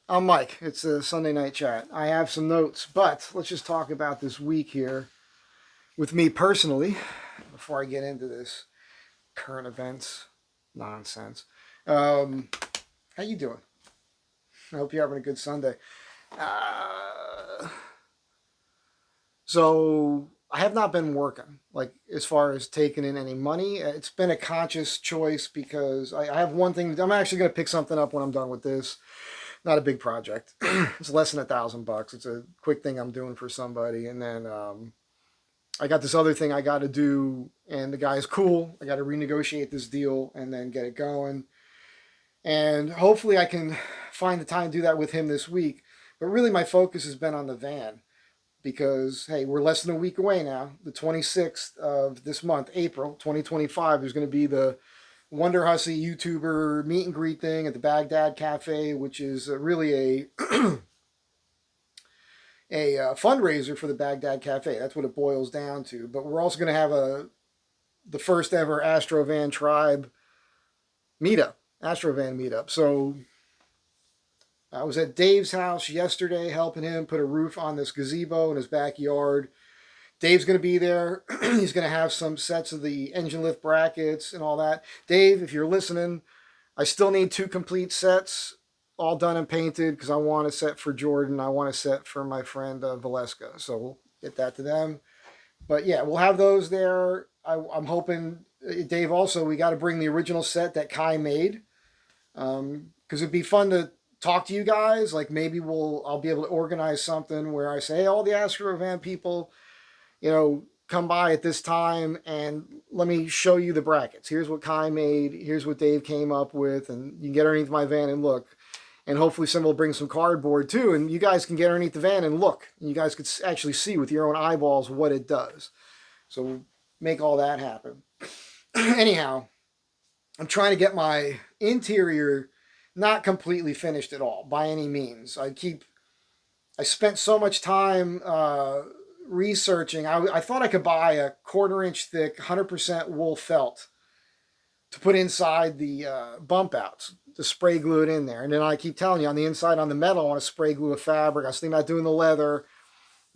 I'm Mike. It's a Sunday night chat. I have some notes, but let's just talk about this week here with me personally before I get into this current events nonsense. How you doing? I hope you're having a good Sunday. Uh, so I have not been working, like as far as taking in any money. It's been a conscious choice because I have one thing. I'm actually going to pick something up when I'm done with this. Not a big project. It's less than $1,000. It's a quick thing I'm doing for somebody, and then I got this other thing I got to do, and the guy's cool. I got to renegotiate this deal and then get it going, and hopefully I can find the time to do that with him this week. But really, my focus has been on the van because hey, we're less than a week away now. The 26th of this month, April 2025, there's going to be the Wonderhuussy YouTuber meet and greet thing at the Baghdad Cafe, which is really a fundraiser for the Baghdad Cafe. That's what it boils down to. But we're also going to have the first ever Astro Van Tribe meetup, Astro Van meetup. So I was at Dave's house yesterday helping him put a roof on this gazebo in his backyard. Dave's going to be there. He's going to have some sets of the engine lift brackets and all that. Dave, if you're listening, I still need 2 complete sets, all done and painted, because I want a set for Jordan. I want a set for my friend Valeska. So we'll get that to them. But yeah, we'll have those there. I'm hoping, Dave, also, we got to bring the original set that Kai made. Because it'd be fun to talk to you guys. Like maybe I'll be able to organize something where I say, hey, all the Astro Van people, come by at this time and let me show you the brackets. Here's what Kai made. Here's what Dave came up with. And you can get underneath my van and look. And hopefully someone will bring some cardboard too. And you guys can get underneath the van and look. And you guys could actually see with your own eyeballs what it does. So we'll make all that happen. Anyhow, I'm trying to get my interior not completely finished at all by any means. I spent so much time researching. I thought I could buy a 1/4 inch thick 100% wool felt to put inside the bump outs to spray glue it in there. And then I keep telling you on the inside on the metal I want to spray glue a fabric. I was thinking about doing the leather,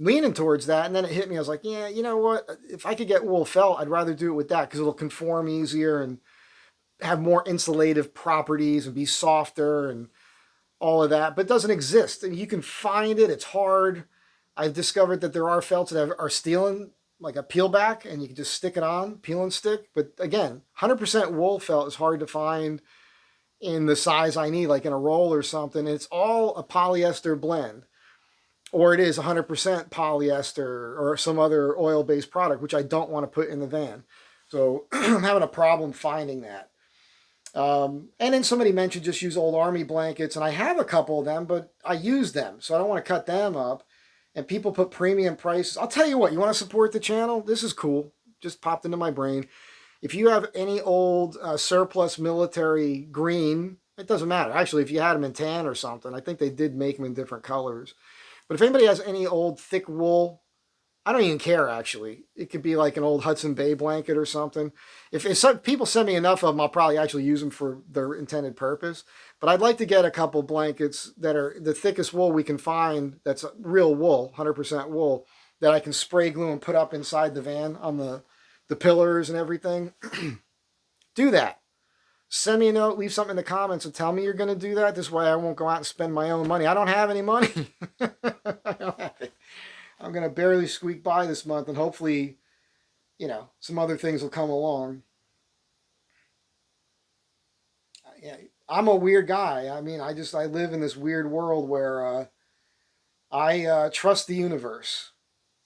leaning towards that, and then it hit me. I was like, yeah, you know what? If I could get wool felt, I'd rather do it with that because it'll conform easier and have more insulative properties and be softer and all of that. But it doesn't exist. And you can find it. It's hard. I've discovered that there are felts that are stealing like a peel back and you can just stick it on, peel and stick. But again, 100% wool felt is hard to find in the size I need, like in a roll or something. It's all a polyester blend, or it is 100% polyester or some other oil-based product, which I don't want to put in the van. So I'm having a problem finding that. And then somebody mentioned just use old army blankets, and I have a couple of them, but I use them, so I don't want to cut them up. And people put premium prices. I'll tell you what, you want to support the channel? This is cool. Just popped into my brain. If you have any old surplus military green, it doesn't matter. Actually, if you had them in tan or something, I think they did make them in different colors. But if anybody has any old thick wool, I don't even care, actually. It could be like an old Hudson Bay blanket or something. If some people send me enough of them, I'll probably actually use them for their intended purpose. But I'd like to get a couple blankets that are the thickest wool we can find that's real wool, 100% wool, that I can spray glue and put up inside the van on the pillars and everything. Do that. Send me a note, leave something in the comments, and tell me you're going to do that. This way I won't go out and spend my own money. I don't have any money. I don't have it. I'm going to barely squeak by this month, and hopefully, some other things will come along. Yeah, I'm a weird guy. I mean, I live in this weird world where I trust the universe.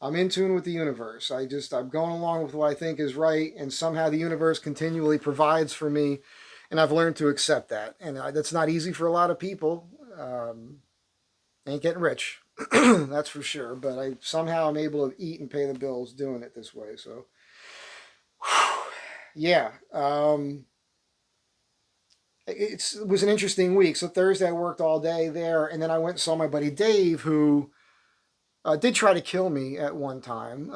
I'm in tune with the universe. I'm going along with what I think is right, and somehow the universe continually provides for me, and I've learned to accept that. And that's not easy for a lot of people. Ain't getting rich. That's for sure. But somehow I'm able to eat and pay the bills doing it this way. So, yeah. It was an interesting week. So Thursday I worked all day there, and then I went and saw my buddy Dave, who did try to kill me at one time.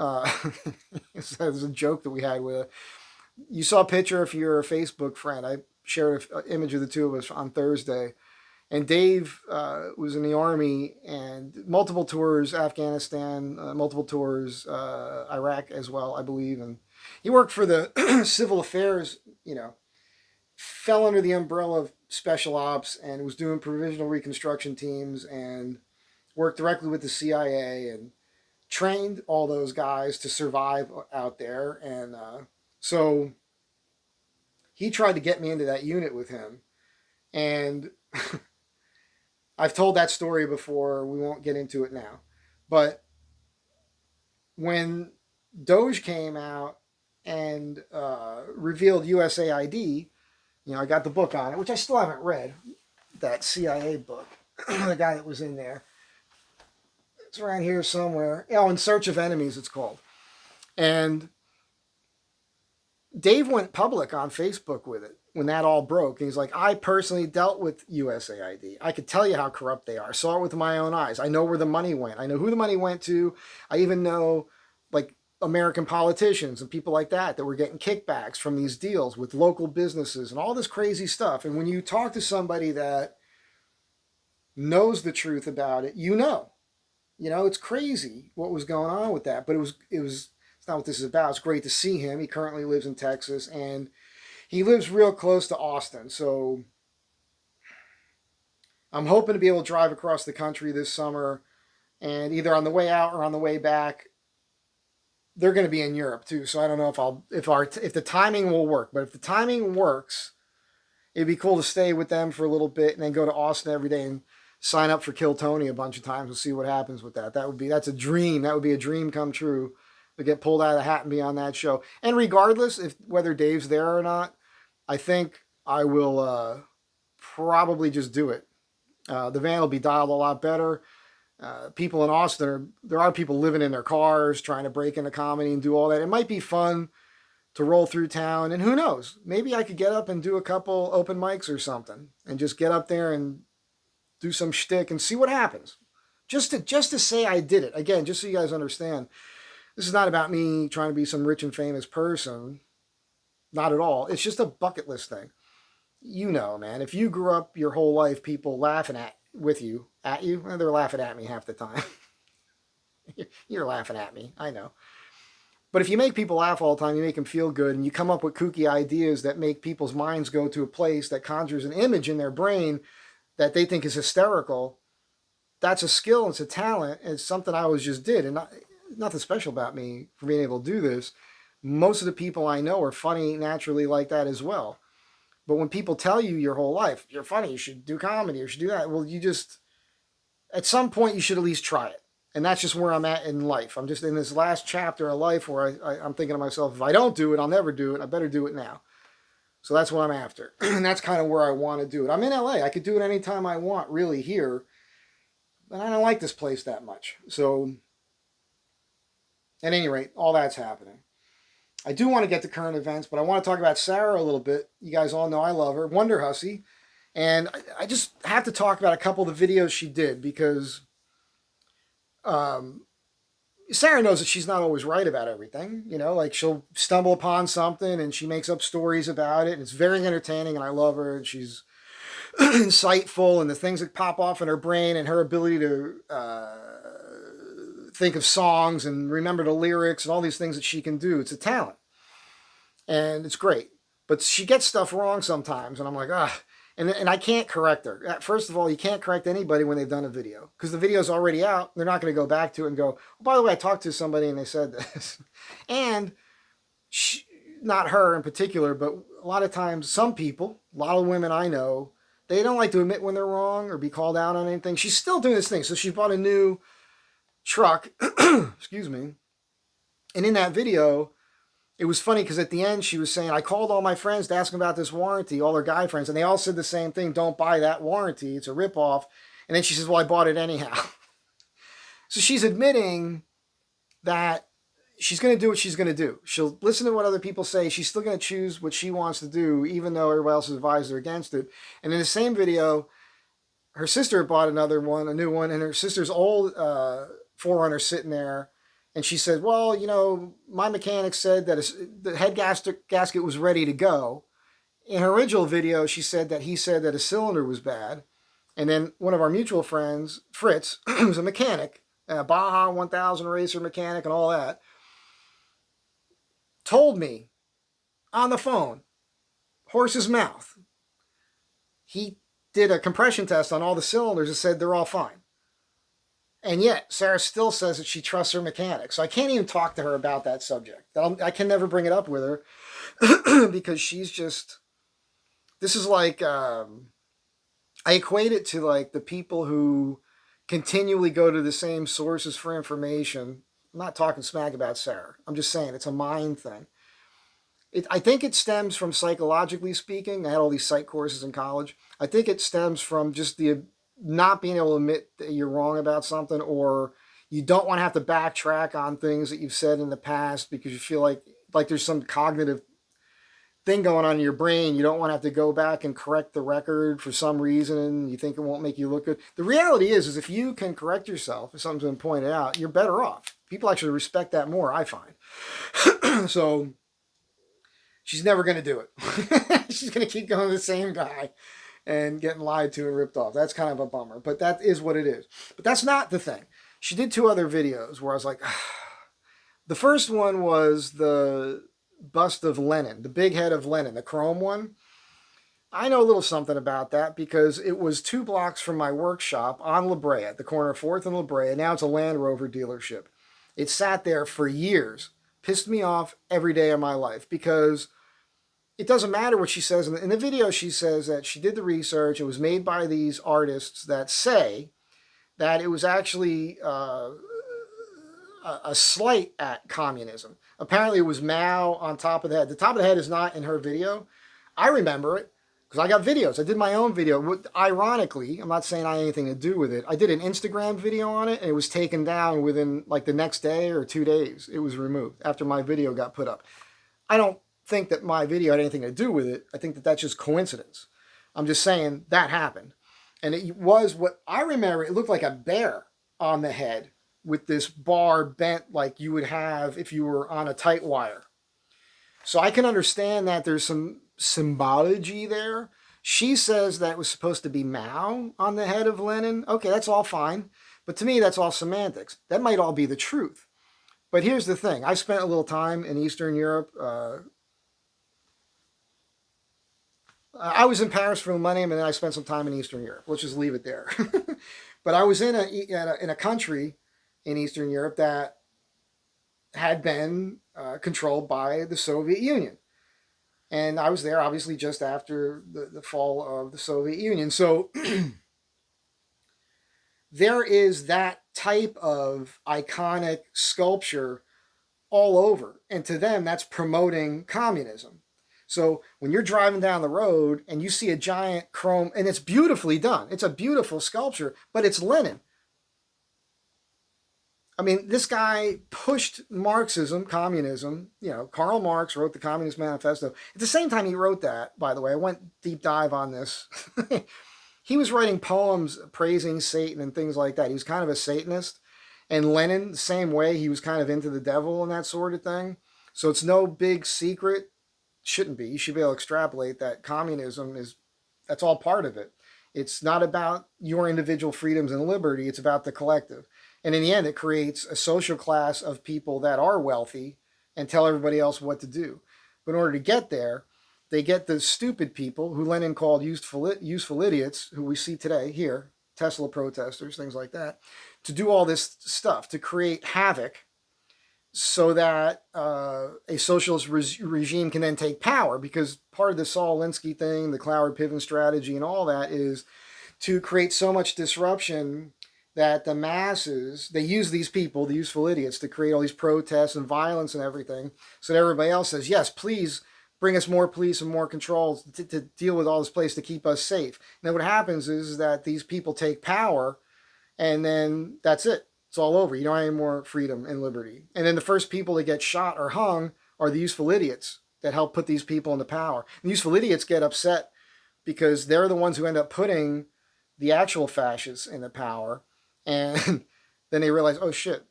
It was a joke that we had with. You saw a picture if you're a Facebook friend. shared an image of the two of us on Thursday. And Dave was in the Army and multiple tours, Afghanistan, multiple tours, Iraq as well, I believe. And he worked for the civil affairs, fell under the umbrella of special ops and was doing provisional reconstruction teams and worked directly with the CIA and trained all those guys to survive out there. And so he tried to get me into that unit with him. And I've told that story before. We won't get into it now. But when Doge came out and revealed USAID, I got the book on it, which I still haven't read, that CIA book, the guy that was in there. It's around here somewhere. In Search of Enemies, it's called. And Dave went public on Facebook with it when that all broke. And he's like, I personally dealt with USAID. I could tell you how corrupt they are. I saw it with my own eyes. I know where the money went. I know who the money went to. I even know, like, American politicians and people like that were getting kickbacks from these deals with local businesses and all this crazy stuff. And when you talk to somebody that knows the truth about it, it's crazy what was going on with that. But it's not what this is about. It's great to see him. He currently lives in Texas and he lives real close to Austin. So I'm hoping to be able to drive across the country this summer, and either on the way out or on the way back. They're going to be in Europe too, so I don't know if the timing will work. But if the timing works, it'd be cool to stay with them for a little bit and then go to Austin every day and sign up for Kill Tony a bunch of times and see what happens with that. That's a dream. That would be a dream come true to get pulled out of the hat and be on that show. And regardless whether Dave's there or not, I think I will probably just do it. The van will be dialed a lot better. People in Austin, there are people living in their cars trying to break into comedy and do all that. It might be fun to roll through town, and who knows? Maybe I could get up and do a couple open mics or something, and just get up there and do some shtick and see what happens. Just to say I did it. Again, just so you guys understand, this is not about me trying to be some rich and famous person. Not at all. It's just a bucket list thing. Man, if you grew up your whole life, people laughing at you, well, they're laughing at me half the time. You're laughing at me, I know. But if you make people laugh all the time, you make them feel good, and you come up with kooky ideas that make people's minds go to a place that conjures an image in their brain that they think is hysterical, that's a skill, it's a talent, and it's something I always just did. And nothing special about me for being able to do this. Most of the people I know are funny naturally like that as well. But when people tell you your whole life, you're funny, you should do comedy, you should do that, well, at some point you should at least try it. And that's just where I'm at in life. I'm just in this last chapter of life where I'm thinking to myself, if I don't do it, I'll never do it. I better do it now. So that's what I'm after. And that's kind of where I want to do it. I'm in LA. I could do it anytime I want, really, here. But I don't like this place that much. So, at any rate, all that's happening. I do want to get to current events, but I want to talk about Sarah a little bit. You guys all know I love her. Wonderhuussy. And I just have to talk about a couple of the videos she did because Sarah knows that she's not always right about everything. Like she'll stumble upon something and she makes up stories about it. And it's very entertaining and I love her. And she's insightful, and the things that pop off in her brain and her ability to think of songs and remember the lyrics and all these things that she can do. It's a talent. And it's great. But she gets stuff wrong sometimes. And I'm like, And I can't correct her. First of all, you can't correct anybody when they've done a video. Because the video's already out. They're not going to go back to it and go, oh, by the way, I talked to somebody and they said this. And not her in particular, but a lot of times some people, a lot of women I know, they don't like to admit when they're wrong or be called out on anything. She's still doing this thing. So she bought a new truck. Excuse me. And in that video, it was funny because at the end she was saying, I called all my friends to ask them about this warranty, all her guy friends, and they all said the same thing, don't buy that warranty, it's a ripoff. And then she says, well, I bought it anyhow. So she's admitting that she's going to do what she's going to do. She'll listen to what other people say. She's still going to choose what she wants to do, even though everybody else has advised her against it. And in the same video, her sister bought a new one, and her sister's old 4Runner sitting there. And she said, well, my mechanic said that the head gasket was ready to go. In her original video, she said that he said that a cylinder was bad. And then one of our mutual friends, Fritz, who's a mechanic, a Baja 1000 racer mechanic and all that, told me on the phone, horse's mouth, he did a compression test on all the cylinders and said they're all fine. And yet, Sarah still says that she trusts her mechanic. So I can't even talk to her about that subject. I can never bring it up with her because she's just... This is like... I equate it to like the people who continually go to the same sources for information. I'm not talking smack about Sarah. I'm just saying it's a mind thing. I think it stems from, psychologically speaking, I had all these psych courses in college. I think it stems from just the not being able to admit that you're wrong about something, or you don't want to have to backtrack on things that you've said in the past because you feel like there's some cognitive thing going on in your brain. You don't want to have to go back and correct the record for some reason. You think it won't make you look good. The reality is if you can correct yourself, if something's been pointed out, you're better off. People actually respect that more, I find. So she's never going to do it. She's going to keep going to the same guy and getting lied to and ripped off. That's kind of a bummer, but that is what it is. But that's not the thing. She did 2 other videos where I was like, the first one was the bust of Lenin, the big head of Lenin, the chrome one. I know a little something about that because it was 2 blocks from my workshop on La Brea, at the corner of 4th and La Brea. Now it's a Land Rover dealership. It sat there for years. Pissed me off every day of my life because it doesn't matter what she says. In the video, she says that she did the research. It was made by these artists that say that it was actually a slight at communism. Apparently, it was Mao on top of the head. The top of the head is not in her video. I remember it because I got videos. I did my own video. Ironically, I'm not saying I had anything to do with it. I did an Instagram video on it, and it was taken down within like the next day or 2 days. It was removed after my video got put up. I don't think that my video had anything to do with it. I think that that's just coincidence. I'm just saying that happened. And it was what I remember. It looked like a bear on the head with this bar bent like you would have if you were on a tight wire. So I can understand that there's some symbology there. She says that it was supposed to be Mao on the head of Lenin. Okay, that's all fine. But to me, that's all semantics. That might all be the truth. But here's the thing. I spent a little time in Eastern Europe. I was in Paris for Millennium, and then I spent some time in Eastern Europe. Let's just leave it there. But I was in a country in Eastern Europe that had been controlled by the Soviet Union. And I was there, obviously, just after the fall of the Soviet Union. So there is that type of iconic sculpture all over. And to them, that's promoting communism. So when you're driving down the road and you see a giant chrome, and it's beautifully done. It's a beautiful sculpture, but it's Lenin. I mean, this guy pushed Marxism, communism. You know, Karl Marx wrote the Communist Manifesto. At the same time he wrote that, by the way, I went deep dive on this. He was writing poems praising Satan and things like that. He was kind of a Satanist. And Lenin, the same way, he was kind of into the devil and that sort of thing. So it's no big secret. Shouldn't be. You should be able to extrapolate that communism that's all part of it. It's not about your individual freedoms and liberty. It's about the collective. And in the end, it creates a social class of people that are wealthy and tell everybody else what to do. But in order to get there, they get the stupid people who Lenin called useful idiots, who we see today here, Tesla protesters, things like that, to do all this stuff, to create havoc so that a socialist regime can then take power. Because part of the Saul Alinsky thing, the Cloward-Piven strategy and all that is to create so much disruption that the masses, they use these people, the useful idiots, to create all these protests and violence and everything, so that everybody else says, yes, please bring us more police and more controls to deal with all this place to keep us safe. And then what happens is that these people take power, and then that's it. It's all over. You don't have any more freedom and liberty. And then the first people that get shot or hung are the useful idiots that help put these people into power. And the useful idiots get upset because they're the ones who end up putting the actual fascists into power. And then they realize, oh shit,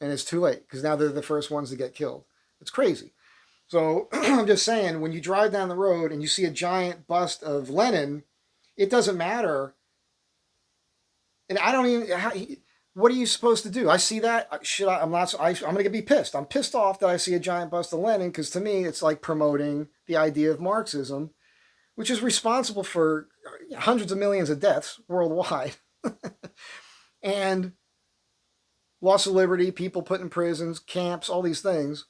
and it's too late because now they're the first ones to get killed. It's crazy. So I'm just saying, when you drive down the road and you see a giant bust of Lenin, it doesn't matter. And I don't even. What are you supposed to do? I see that. I'm not. I'm going to be pissed. I'm pissed off that I see a giant bust of Lenin because to me, it's like promoting the idea of Marxism, which is responsible for hundreds of millions of deaths worldwide, and loss of liberty, people put in prisons, camps, all these things.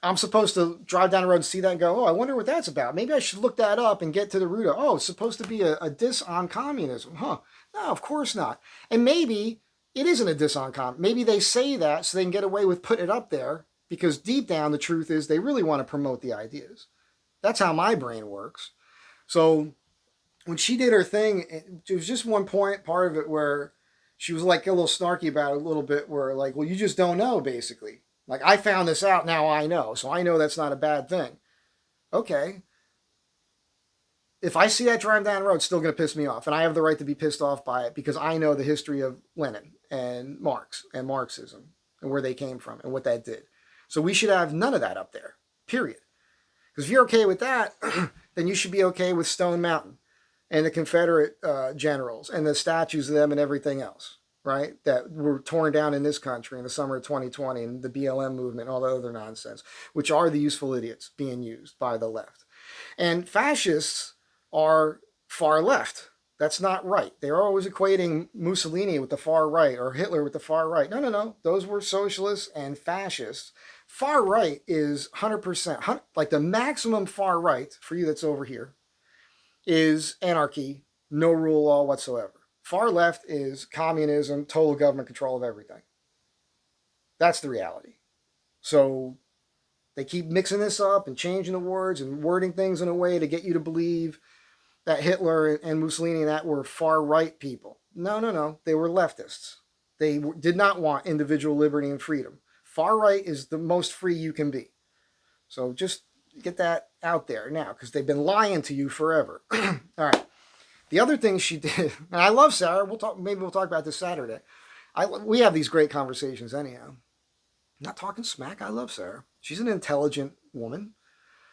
I'm supposed to drive down the road and see that and go, oh, I wonder what that's about. Maybe I should look that up and get to the root of, oh, it's supposed to be a diss on communism. Huh. No, of course not. And maybe it isn't a diss on communism. Maybe they say that so they can get away with putting it up there because deep down the truth is they really want to promote the ideas. That's how my brain works. So when she did her thing, it was just one part of it where she was like a little snarky about it a little bit where like, well, you just don't know basically. Like, I found this out, now I know. So I know that's not a bad thing. Okay. If I see that driving down the road, it's still going to piss me off. And I have the right to be pissed off by it because I know the history of Lenin and Marx and Marxism and where they came from and what that did. So we should have none of that up there, period. Because if you're okay with that, then you should be okay with Stone Mountain and the Confederate generals and the statues of them and everything else. Right, that were torn down in this country in the summer of 2020 and the BLM movement and all the other nonsense, which are the useful idiots being used by the left. And fascists are far left. That's not right. They're always equating Mussolini with the far right or Hitler with the far right. No. Those were socialists and fascists. Far right is 100%, like the maximum far right for you that's over here is anarchy, no rule of law whatsoever. Far left is communism, total government control of everything. That's the reality. So they keep mixing this up and changing the words and wording things in a way to get you to believe that Hitler and Mussolini and that were far right people. No. They were leftists. They did not want individual liberty and freedom. Far right is the most free you can be. So just get that out there now because they've been lying to you forever. All right. The other thing she did, and I love Sarah. Maybe we'll talk about this Saturday. We have these great conversations anyhow. I'm not talking smack. I love Sarah. She's an intelligent woman.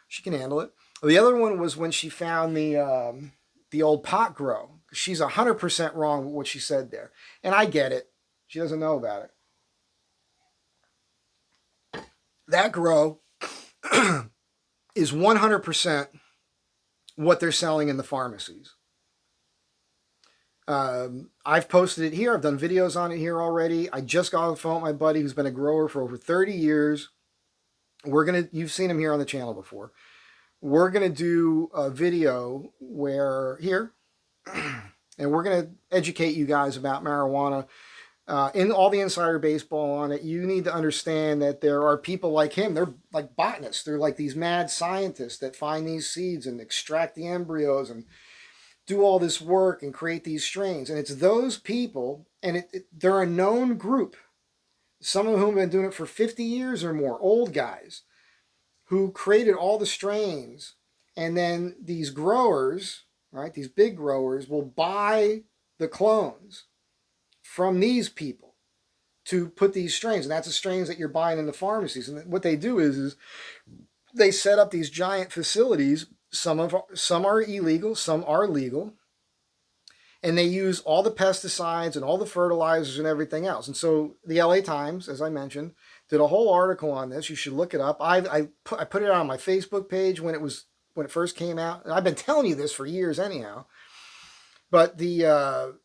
She can handle it. The other one was when she found the old pot grow. She's 100% wrong with what she said there, and I get it. She doesn't know about it. That grow is 100% what they're selling in the pharmacies. I've posted it here. I've done videos on it here already. I just got on the phone with my buddy who's been a grower for over 30 years. You've seen him here on the channel before. We're going to do a video and we're going to educate you guys about marijuana, in all the insider baseball on it. You need to understand that there are people like him. They're like botanists. They're like these mad scientists that find these seeds and extract the embryos and do all this work and create these strains. And it's those people, and they're a known group, some of whom have been doing it for 50 years or more, old guys, who created all the strains. And then these growers, right, these big growers, will buy the clones from these people to put these strains. And that's the strains that you're buying in the pharmacies. And what they do is they set up these giant facilities. Some are illegal, some are legal, and they use all the pesticides and all the fertilizers and everything else. And so the LA Times, as I mentioned, did a whole article on this. You should look it up. I put it on my Facebook page when it first came out, and I've been telling you this for years anyhow. But the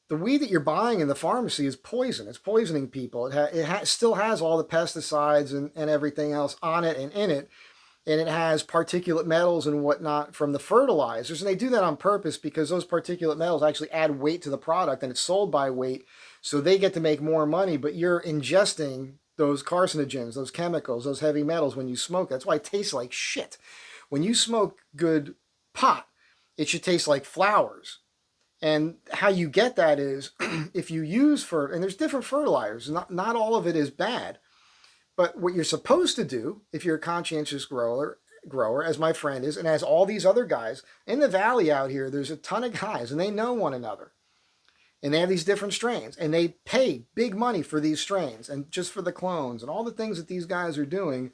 weed that you're buying in the pharmacy is poison. It's poisoning people. It still has all the pesticides and everything else on it and in it. And it has particulate metals and whatnot from the fertilizers. And they do that on purpose because those particulate metals actually add weight to the product and it's sold by weight. So they get to make more money, but you're ingesting those carcinogens, those chemicals, those heavy metals when you smoke. That's why it tastes like shit. When you smoke good pot, it should taste like flowers. And how you get that is if you use and there's different fertilizers. Not all of it is bad. But what you're supposed to do, if you're a conscientious grower, as my friend is, and as all these other guys, in the valley out here, there's a ton of guys, and they know one another. And they have these different strains, and they pay big money for these strains, and just for the clones, and all the things that these guys are doing.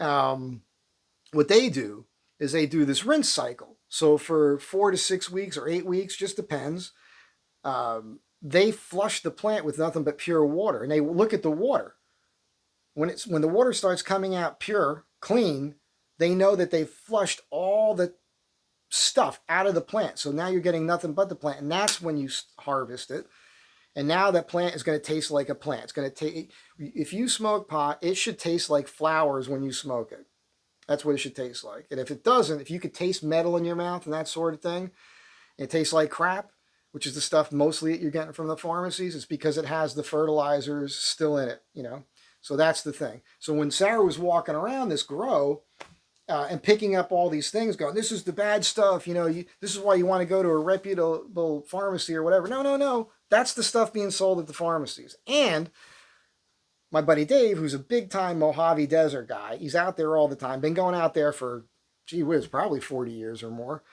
What they do is they do this rinse cycle. So for 4 to 6 weeks or 8 weeks, just depends, they flush the plant with nothing but pure water. And they look at the water. When the water starts coming out pure, clean, they know that they've flushed all the stuff out of the plant. So now you're getting nothing but the plant. And that's when you harvest it. And now that plant is going to taste like a plant. It's going to taste, if you smoke pot, it should taste like flowers when you smoke it. That's what it should taste like. And if it doesn't, if you could taste metal in your mouth and that sort of thing, it tastes like crap, which is the stuff mostly that you're getting from the pharmacies, it's because it has the fertilizers still in it, you know. So that's the thing. So when Sarah was walking around this grow and picking up all these things, going, this is the bad stuff, you know, this is why you want to go to a reputable pharmacy or whatever. No, no, no. That's the stuff being sold at the pharmacies. And my buddy Dave, who's a big-time Mojave Desert guy, he's out there all the time, been going out there for, gee whiz, probably 40 years or more,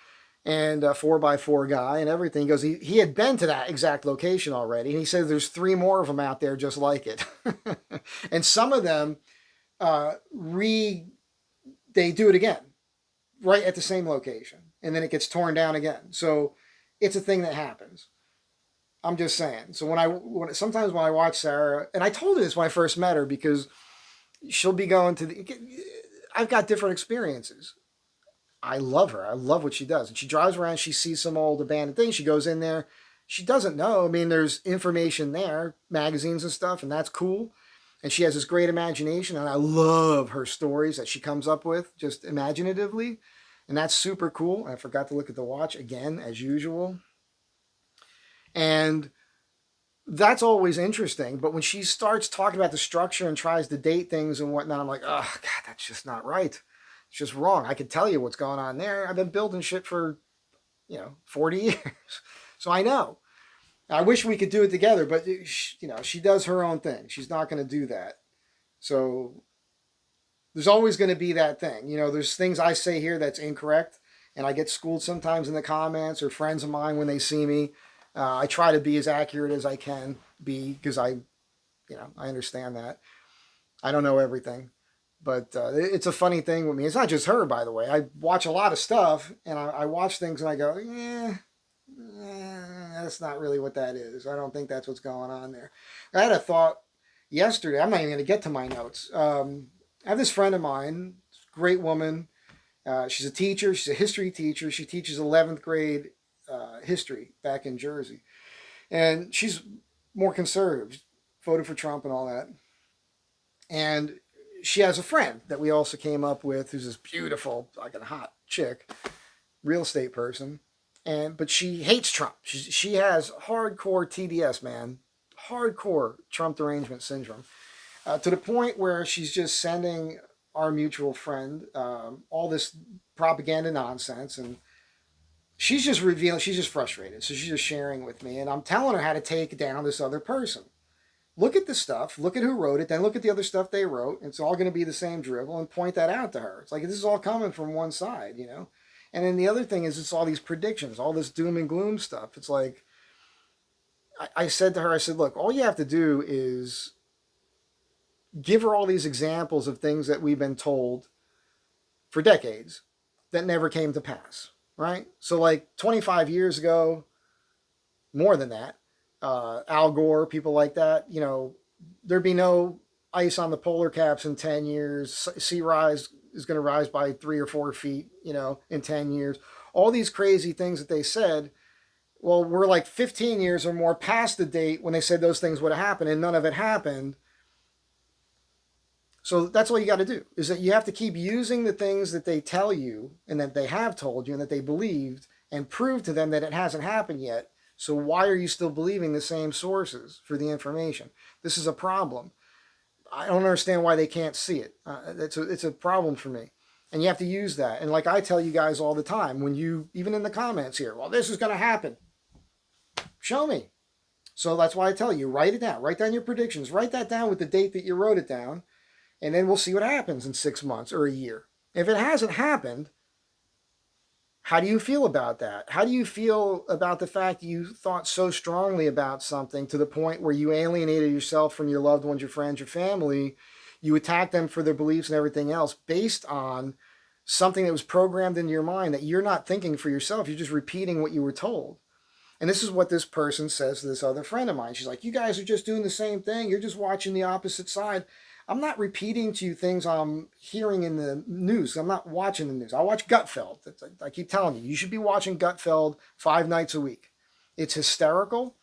and a 4x4 guy and everything. He goes, he had been to that exact location already, and he said there's 3 more of them out there just like it. And some of them, they do it again, right at the same location, and then it gets torn down again. So it's a thing that happens. I'm just saying. So sometimes when I watch Sarah, and I told her this when I first met her, because she'll be going to I've got different experiences. I love her. I love what she does. And she drives around, she sees some old abandoned thing. She goes in there. She doesn't know. I mean, there's information there, magazines and stuff, and that's cool. And she has this great imagination, and I love her stories that she comes up with just imaginatively. And that's super cool. I forgot to look at the watch again, as usual. And that's always interesting. But when she starts talking about the structure and tries to date things and whatnot, I'm like, oh, God, that's just not right. It's just wrong. I can tell you what's going on there. I've been building shit for, 40 years. So I know. I wish we could do it together, but, she does her own thing. She's not going to do that. So there's always going to be that thing. There's things I say here that's incorrect, and I get schooled sometimes in the comments, or friends of mine when they see me. I try to be as accurate as I can be, because I understand that. I don't know everything. But it's a funny thing with me. It's not just her, by the way. I watch a lot of stuff, and I watch things and I go, that's not really what that is. I don't think that's what's going on there. I had a thought yesterday. I'm not even going to get to my notes. I have this friend of mine, great woman. She's a teacher. She's a history teacher. She teaches 11th grade history back in Jersey. And she's more conservative, voted for Trump and all that. And she has a friend that we also came up with, who's this beautiful, like a hot chick, real estate person. But she hates Trump. She has hardcore TDS, man. Hardcore Trump derangement syndrome. To the point where she's just sending our mutual friend all this propaganda nonsense. And she's just frustrated. So she's just sharing with me. And I'm telling her how to take down this other person. Look at the stuff, look at who wrote it, then look at the other stuff they wrote. It's all going to be the same dribble, and point that out to her. It's like, this is all coming from one side, And then the other thing is, it's all these predictions, all this doom and gloom stuff. It's like, I said to her, look, all you have to do is give her all these examples of things that we've been told for decades that never came to pass, right? So like 25 years ago, more than that, Al Gore, people like that, there'd be no ice on the polar caps in 10 years. Sea rise is going to rise by 3 or 4 feet, in 10 years. All these crazy things that they said, well, we're like 15 years or more past the date when they said those things would have happened, and none of it happened. So that's all you got to do, is that you have to keep using the things that they tell you and that they have told you and that they believed, and prove to them that it hasn't happened yet. So why are you still believing the same sources for the information? This is a problem. I don't understand why they can't see it. It's a problem for me. And you have to use that. And like I tell you guys all the time, even in the comments here, well, this is going to happen. Show me. So that's why I tell you, write it down. Write down your predictions. Write that down with the date that you wrote it down. And then we'll see what happens in 6 months or a year. If it hasn't happened, how do you feel about that? How do you feel about the fact that you thought so strongly about something to the point where you alienated yourself from your loved ones, your friends, your family? you attack them for their beliefs and everything else based on something that was programmed into your mind that you're not thinking for yourself. You're just repeating what you were told. And this is what this person says to this other friend of mine. She's like, you guys are just doing the same thing. You're just watching the opposite side. I'm not repeating to you things I'm hearing in the news. I'm not watching the news. I watch Gutfeld. I keep telling you, you should be watching Gutfeld 5 nights a week. It's hysterical,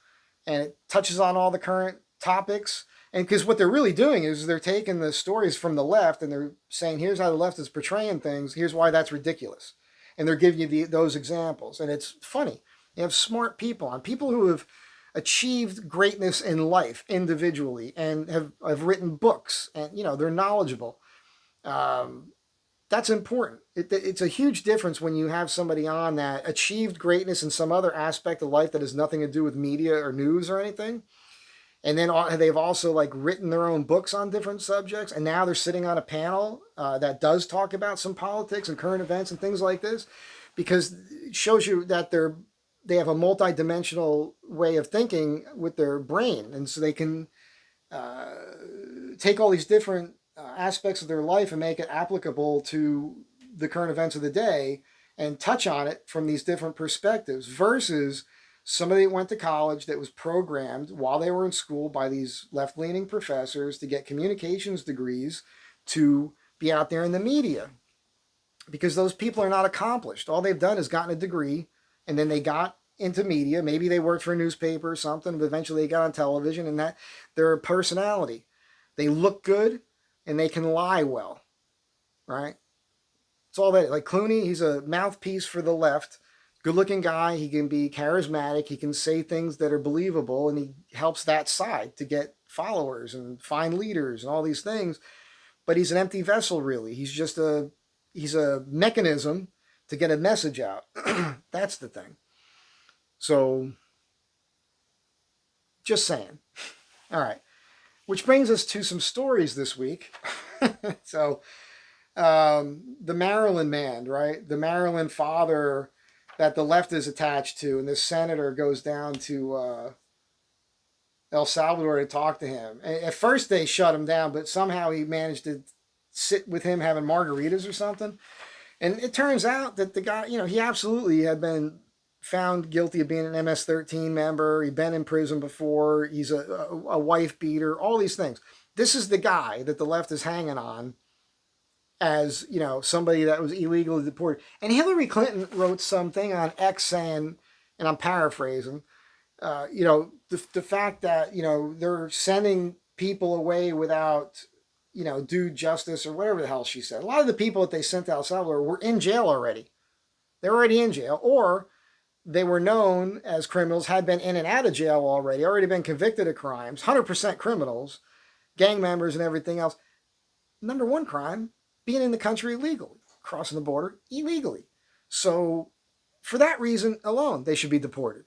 and it touches on all the current topics. And because what they're really doing is they're taking the stories from the left and they're saying, here's how the left is portraying things. Here's why that's ridiculous. And they're giving you those examples. And it's funny. You have smart people on, people who have achieved greatness in life individually and have written books, and they're knowledgeable. That's important. It's a huge difference when you have somebody on that achieved greatness in some other aspect of life that has nothing to do with media or news or anything. And then they've also written their own books on different subjects. And now they're sitting on a panel that does talk about some politics and current events and things like this, because it shows you that they have a multi-dimensional way of thinking with their brain. And so they can take all these different aspects of their life and make it applicable to the current events of the day and touch on it from these different perspectives, versus somebody that went to college that was programmed while they were in school by these left-leaning professors to get communications degrees to be out there in the media. Because those people are not accomplished. All they've done is gotten a degree, and then they got into media. Maybe they worked for a newspaper or something, but eventually they got on television, and that they're a personality. They look good, and they can lie well, right? It's all that. Like Clooney, he's a mouthpiece for the left. Good-looking guy. He can be charismatic. He can say things that are believable, and he helps that side to get followers and find leaders and all these things. But he's an empty vessel, really. He's a mechanism to get a message out. That's the thing. So, just saying. All right. Which brings us to some stories this week. So, the Maryland man, right? The Maryland father that the left is attached to, and this senator goes down to El Salvador to talk to him. At first they shut him down, but somehow he managed to sit with him having margaritas or something. And it turns out that the guy, he absolutely had been found guilty of being an MS-13 member. He'd been in prison before. He's a wife beater, all these things. This is the guy that the left is hanging on as, somebody that was illegally deported. And Hillary Clinton wrote something on X saying, and I'm paraphrasing, the fact that, they're sending people away without, due justice or whatever the hell she said. A lot of the people that they sent to El Salvador were in jail already. They're already in jail, or they were known as criminals, had been in and out of jail already been convicted of crimes, 100% criminals, gang members and everything else. Number one crime, being in the country illegally, crossing the border illegally. So for that reason alone, they should be deported.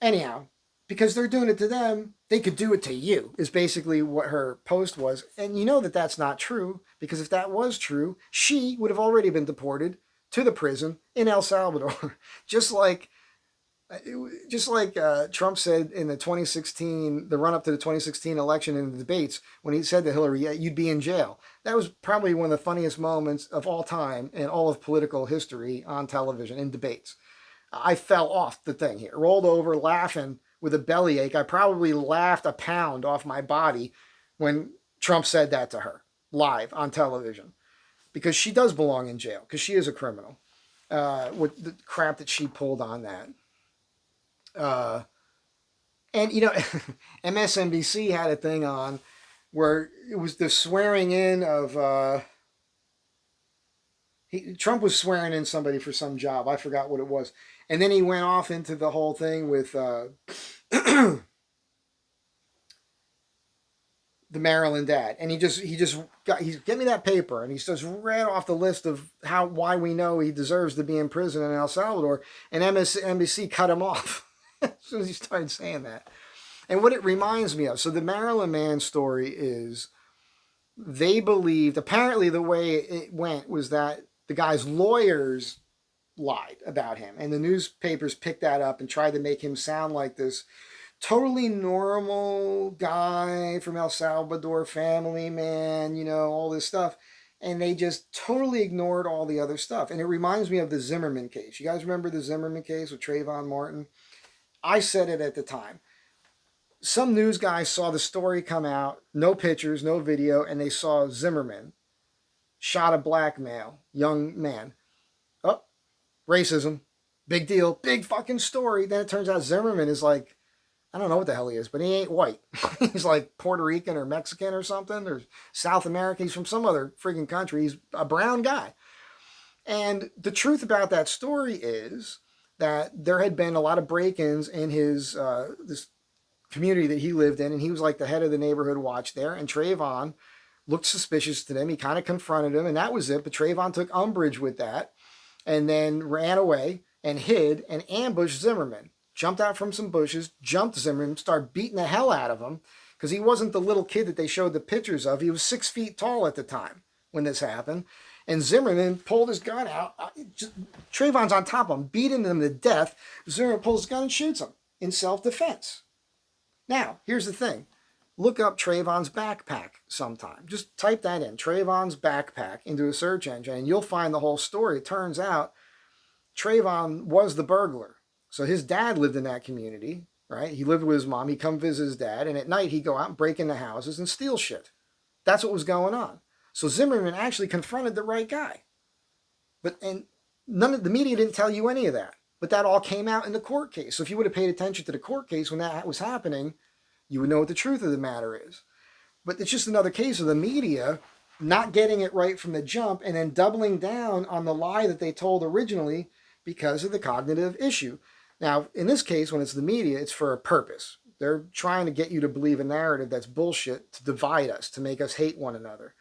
Anyhow, because they're doing it to them, they could do it to you, is basically what her post was. And you know that that's not true, because if that was true, she would have already been deported to the prison in El Salvador. just like Trump said in the 2016, the run-up to the 2016 election in the debates, when he said to Hillary, yeah, you'd be in jail. That was probably one of the funniest moments of all time in all of political history on television in debates. I fell off the thing here, rolled over laughing with a bellyache. I probably laughed a pound off my body when Trump said that to her live on television, because she does belong in jail, because she is a criminal with the crap that she pulled on that. And, MSNBC had a thing on where it was the swearing in of, Trump was swearing in somebody for some job. I forgot what it was. And then he went off into the whole thing with the Maryland dad. And he get me that paper. And he just read off the list of why we know he deserves to be in prison in El Salvador. And MSNBC cut him off as soon as he started saying that. And what it reminds me of, so the Maryland man story is, they believed, apparently the way it went was that the guy's lawyers lied about him, and the newspapers picked that up and tried to make him sound like this totally normal guy from El Salvador, family man, you know, all this stuff. And they just totally ignored all the other stuff. And it reminds me of the Zimmerman case. You guys remember the Zimmerman case with Trayvon Martin? I said it at the time. Some news guy saw the story come out, no pictures, no video, and they saw Zimmerman shot a black male, young man. Oh, racism. Big deal. Big fucking story. Then it turns out Zimmerman is like, I don't know what the hell he is, but he ain't white. He's like Puerto Rican or Mexican or something, or South American. He's from some other freaking country. He's a brown guy. And the truth about that story is that there had been a lot of break-ins in his this community that he lived in, and he was like the head of the neighborhood watch there. And Trayvon looked suspicious to them. He kind of confronted him, and that was it. But Trayvon took umbrage with that, and then ran away and hid and ambushed Zimmerman. Jumped out from some bushes, jumped Zimmerman, started beating the hell out of him, because he wasn't the little kid that they showed the pictures of. He was 6 feet tall at the time when this happened. And Zimmerman pulled his gun out. Trayvon's on top of him, beating him to death. Zimmerman pulls his gun and shoots him in self-defense. Now, here's the thing. Look up Trayvon's backpack sometime. Just type that in, Trayvon's backpack, into a search engine, and you'll find the whole story. It turns out Trayvon was the burglar. So his dad lived in that community, right? He lived with his mom. He'd come visit his dad, and at night he'd go out and break into houses and steal shit. That's what was going on. So Zimmerman actually confronted the right guy. And none of the media didn't tell you any of that. But that all came out in the court case. So if you would have paid attention to the court case when that was happening, you would know what the truth of the matter is. But it's just another case of the media not getting it right from the jump and then doubling down on the lie that they told originally because of the cognitive issue. Now, in this case, when it's the media, it's for a purpose. They're trying to get you to believe a narrative that's bullshit, to divide us, to make us hate one another.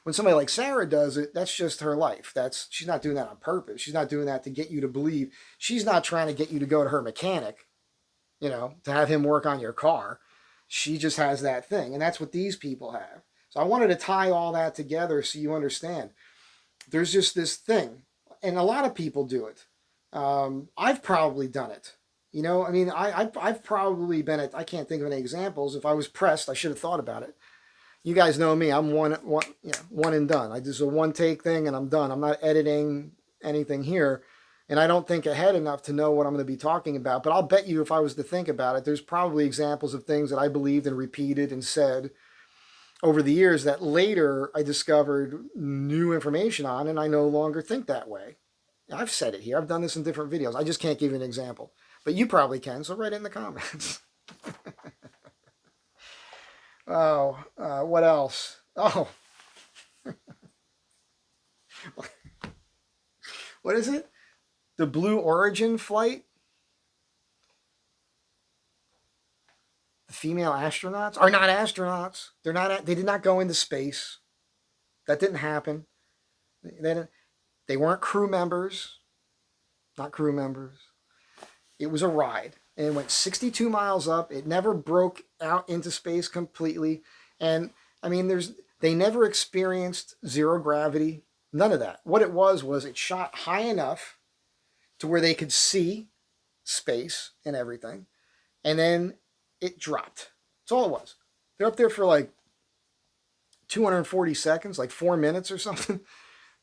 When somebody like Sarah does it, that's just her life. She's not doing that on purpose. She's not doing that to get you to believe. She's not trying to get you to go to her mechanic, you know, to have him work on your car. She just has that thing, and that's what these people have. So I wanted to tie all that together so you understand. There's just this thing, and a lot of people do it. I've probably done it. You know, I mean, I've probably been at, I can't think of any examples. If I was pressed, I should have thought about it. You guys know me. I'm one and done. I just a one take thing and I'm done. I'm not editing anything here. And I don't think ahead enough to know what I'm going to be talking about. But I'll bet you if I was to think about it, there's probably examples of things that I believed and repeated and said over the years that later I discovered new information on, and I no longer think that way. I've said it here. I've done this in different videos. I just can't give you an example. But you probably can, so write it in the comments. What else? Oh. What is it? The Blue Origin flight? The female astronauts are not astronauts. They did not go into space. That didn't happen. They weren't crew members. Not crew members. It was a ride. And it went 62 miles up. It never broke out into space completely. And, I mean, they never experienced zero gravity. None of that. What it was it shot high enough to where they could see space and everything. And then it dropped. That's all it was. They're up there for like 240 seconds, like 4 minutes or something.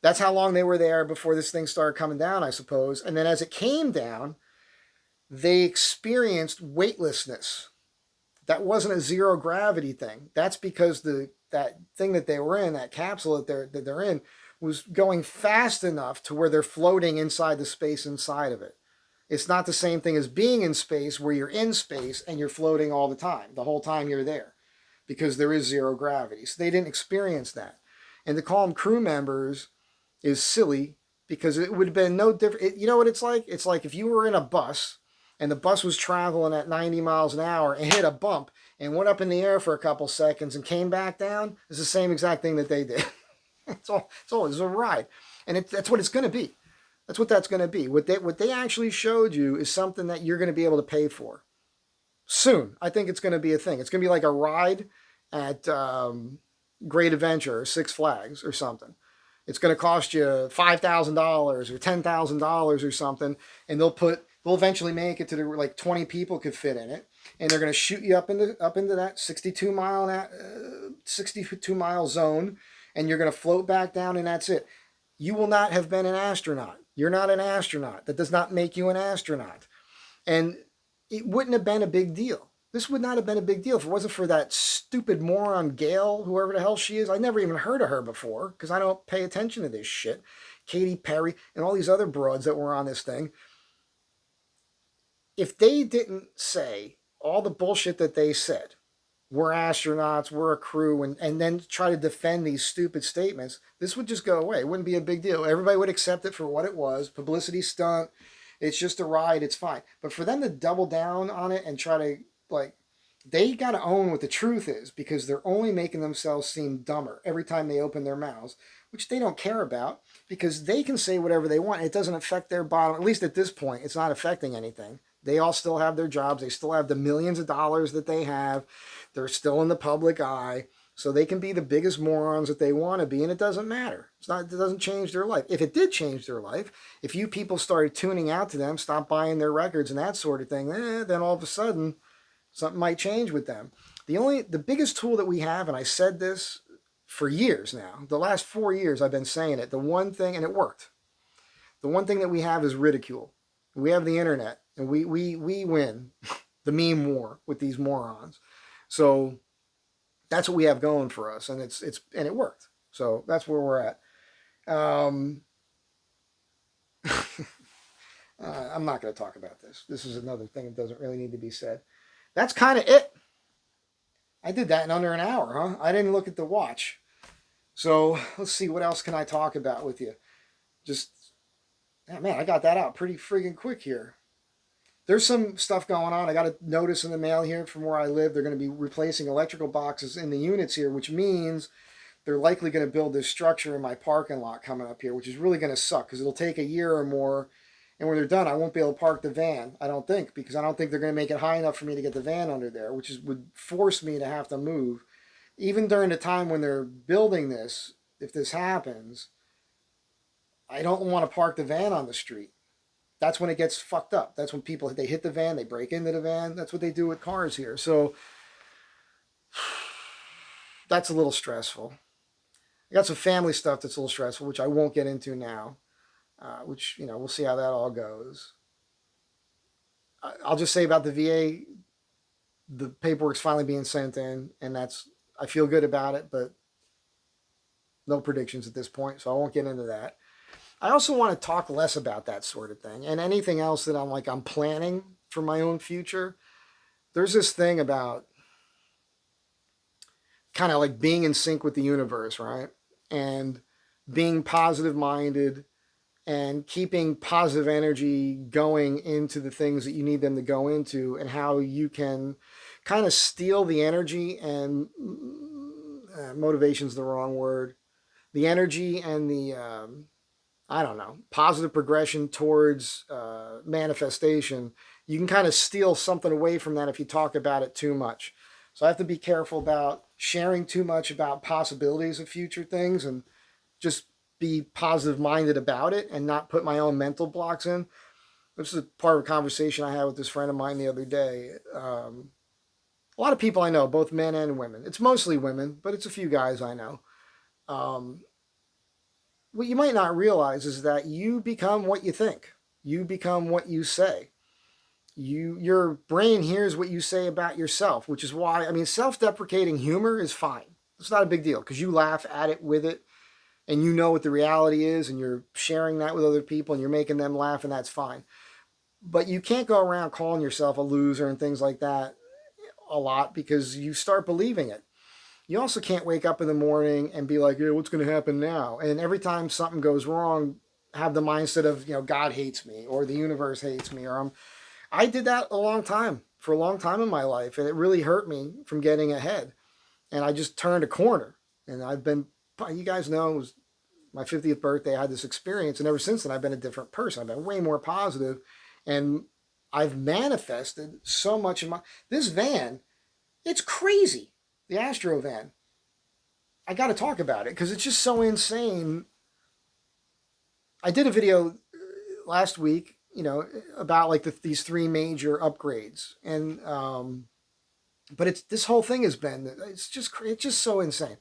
That's how long they were there before this thing started coming down, I suppose. And then as it came down, they experienced weightlessness. That wasn't a zero gravity thing. That's because that thing that they were in, that capsule that they're in, was going fast enough to where they're floating inside the space inside of it. It's not the same thing as being in space where you're in space and you're floating all the time, the whole time you're there, because there is zero gravity. So they didn't experience that. And to call them crew members is silly, because it would have been no different. You know what it's like? It's like if you were in a bus and the bus was traveling at 90 miles an hour and hit a bump and went up in the air for a couple seconds and came back down. It's the same exact thing that they did. It's all. It's a ride. And that's what it's going to be. That's what that's going to be. What they actually showed you is something that you're going to be able to pay for soon. I think it's going to be a thing. It's going to be like a ride at Great Adventure or Six Flags or something. It's going to cost you $5,000 or $10,000 or something, and they'll eventually make it to like 20 people could fit in it. and they're going to shoot you up into that 62 mile zone, and you're going to float back down, and that's it. You will not have been an astronaut. You're not an astronaut. That does not make you an astronaut. And it wouldn't have been a big deal. This would not have been a big deal if it wasn't for that stupid moron Gail, whoever the hell she is. I never even heard of her before because I don't pay attention to this shit. Katy Perry and all these other broads that were on this thing. If they didn't say all the bullshit that they said, we're astronauts, we're a crew, and then try to defend these stupid statements, this would just go away. It wouldn't be a big deal. Everybody would accept it for what it was. Publicity stunt. It's just a ride. It's fine. But for them to double down on it and try to, like, they got to own what the truth is because they're only making themselves seem dumber every time they open their mouths, which they don't care about because they can say whatever they want. It doesn't affect their bottom. At least at this point, it's not affecting anything. They all still have their jobs. They still have the millions of dollars that they have. They're still in the public eye. So they can be the biggest morons that they want to be, and it doesn't matter. It doesn't change their life. If it did change their life, if you people started tuning out to them, stop buying their records and that sort of thing, then all of a sudden something might change with them. The biggest tool that we have, and I said this for years now, the last 4 years I've been saying it, the one thing, and it worked. The one thing that we have is ridicule. We have the internet, and we win the meme war with these morons. So that's what we have going for us, and it worked. So that's where we're at. I'm not going to talk about this. This is another thing that doesn't really need to be said. That's kind of it. I did that in under an hour, huh? I didn't look at the watch. So let's see, what else can I talk about with you? Man, I got that out pretty friggin' quick here. There's some stuff going on. I got a notice in the mail here from where I live. They're going to be replacing electrical boxes in the units here, which means they're likely going to build this structure in my parking lot coming up here, which is really going to suck because it'll take a year or more. And when they're done, I won't be able to park the van, I don't think, because I don't think they're going to make it high enough for me to get the van under there, which would force me to have to move. Even during the time when they're building this, if this happens, I don't want to park the van on the street. That's when it gets fucked up. That's when people, they hit the van, they break into the van. That's what they do with cars here. So that's a little stressful. I got some family stuff that's a little stressful, which I won't get into now, which, we'll see how that all goes. I'll just say about the VA, the paperwork's finally being sent in, and I feel good about it, but no predictions at this point, so I won't get into that. I also want to talk less about that sort of thing and anything else that I'm planning for my own future. There's this thing about kind of like being in sync with the universe, right? And being positive minded and keeping positive energy going into the things that you need them to go into, and how you can kind of steal the energy and motivation's the wrong word. The energy and the positive progression towards manifestation. You can kind of steal something away from that if you talk about it too much. So I have to be careful about sharing too much about possibilities of future things, and just be positive minded about it and not put my own mental blocks in. This is part of a conversation I had with this friend of mine the other day. A lot of people I know, both men and women. It's mostly women, but it's a few guys I know. What you might not realize is that you become what you think. You become what you say. Your brain hears what you say about yourself, which is why, self-deprecating humor is fine. It's not a big deal because you laugh at it with it, and you know what the reality is, and you're sharing that with other people, and you're making them laugh, and that's fine. But you can't go around calling yourself a loser and things like that a lot, because you start believing it. You also can't wake up in the morning and be like, what's going to happen now? And every time something goes wrong, have the mindset of, God hates me, or the universe hates me, or I did that for a long time in my life, and it really hurt me from getting ahead. And I just turned a corner, and you guys know, it was my 50th birthday. I had this experience, and ever since then, I've been a different person. I've been way more positive, and I've manifested so much in this van. It's crazy. The Astro van. I got to talk about it because it's just so insane. I did a video last week, you know, about like these three major upgrades. And but it's this whole thing has been, it's just so insane.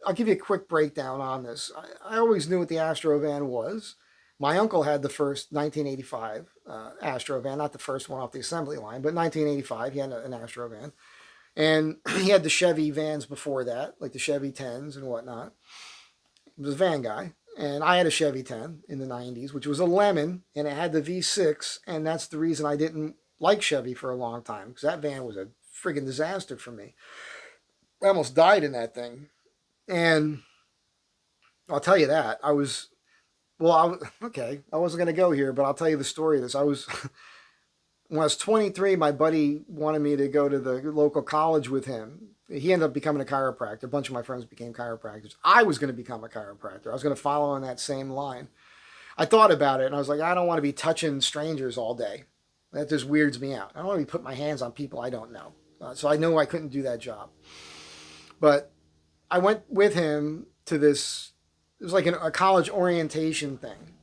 I'll give you a quick breakdown on this. I always knew what the Astro van was. My uncle had the first 1985 Astro van, not the first one off the assembly line, but 1985 he had an Astro van. And he had the Chevy vans before that, like the Chevy 10s and whatnot. He was a van guy. And I had a Chevy 10 in the 90s, which was a lemon, and it had the V6, and that's the reason I didn't like Chevy for a long time, because that van was a friggin' disaster for me. I almost died in that thing. And I'll tell you that. Okay, I wasn't going to go here, but I'll tell you the story of this. When I was 23, my buddy wanted me to go to the local college with him. He ended up becoming a chiropractor. A bunch of my friends became chiropractors. I was going to become a chiropractor. I was going to follow in that same line. I thought about it, and I was like, I don't want to be touching strangers all day. That just weirds me out. I don't want to be putting my hands on people I don't know. So I knew I couldn't do that job. But I went with him to this, it was like a college orientation thing.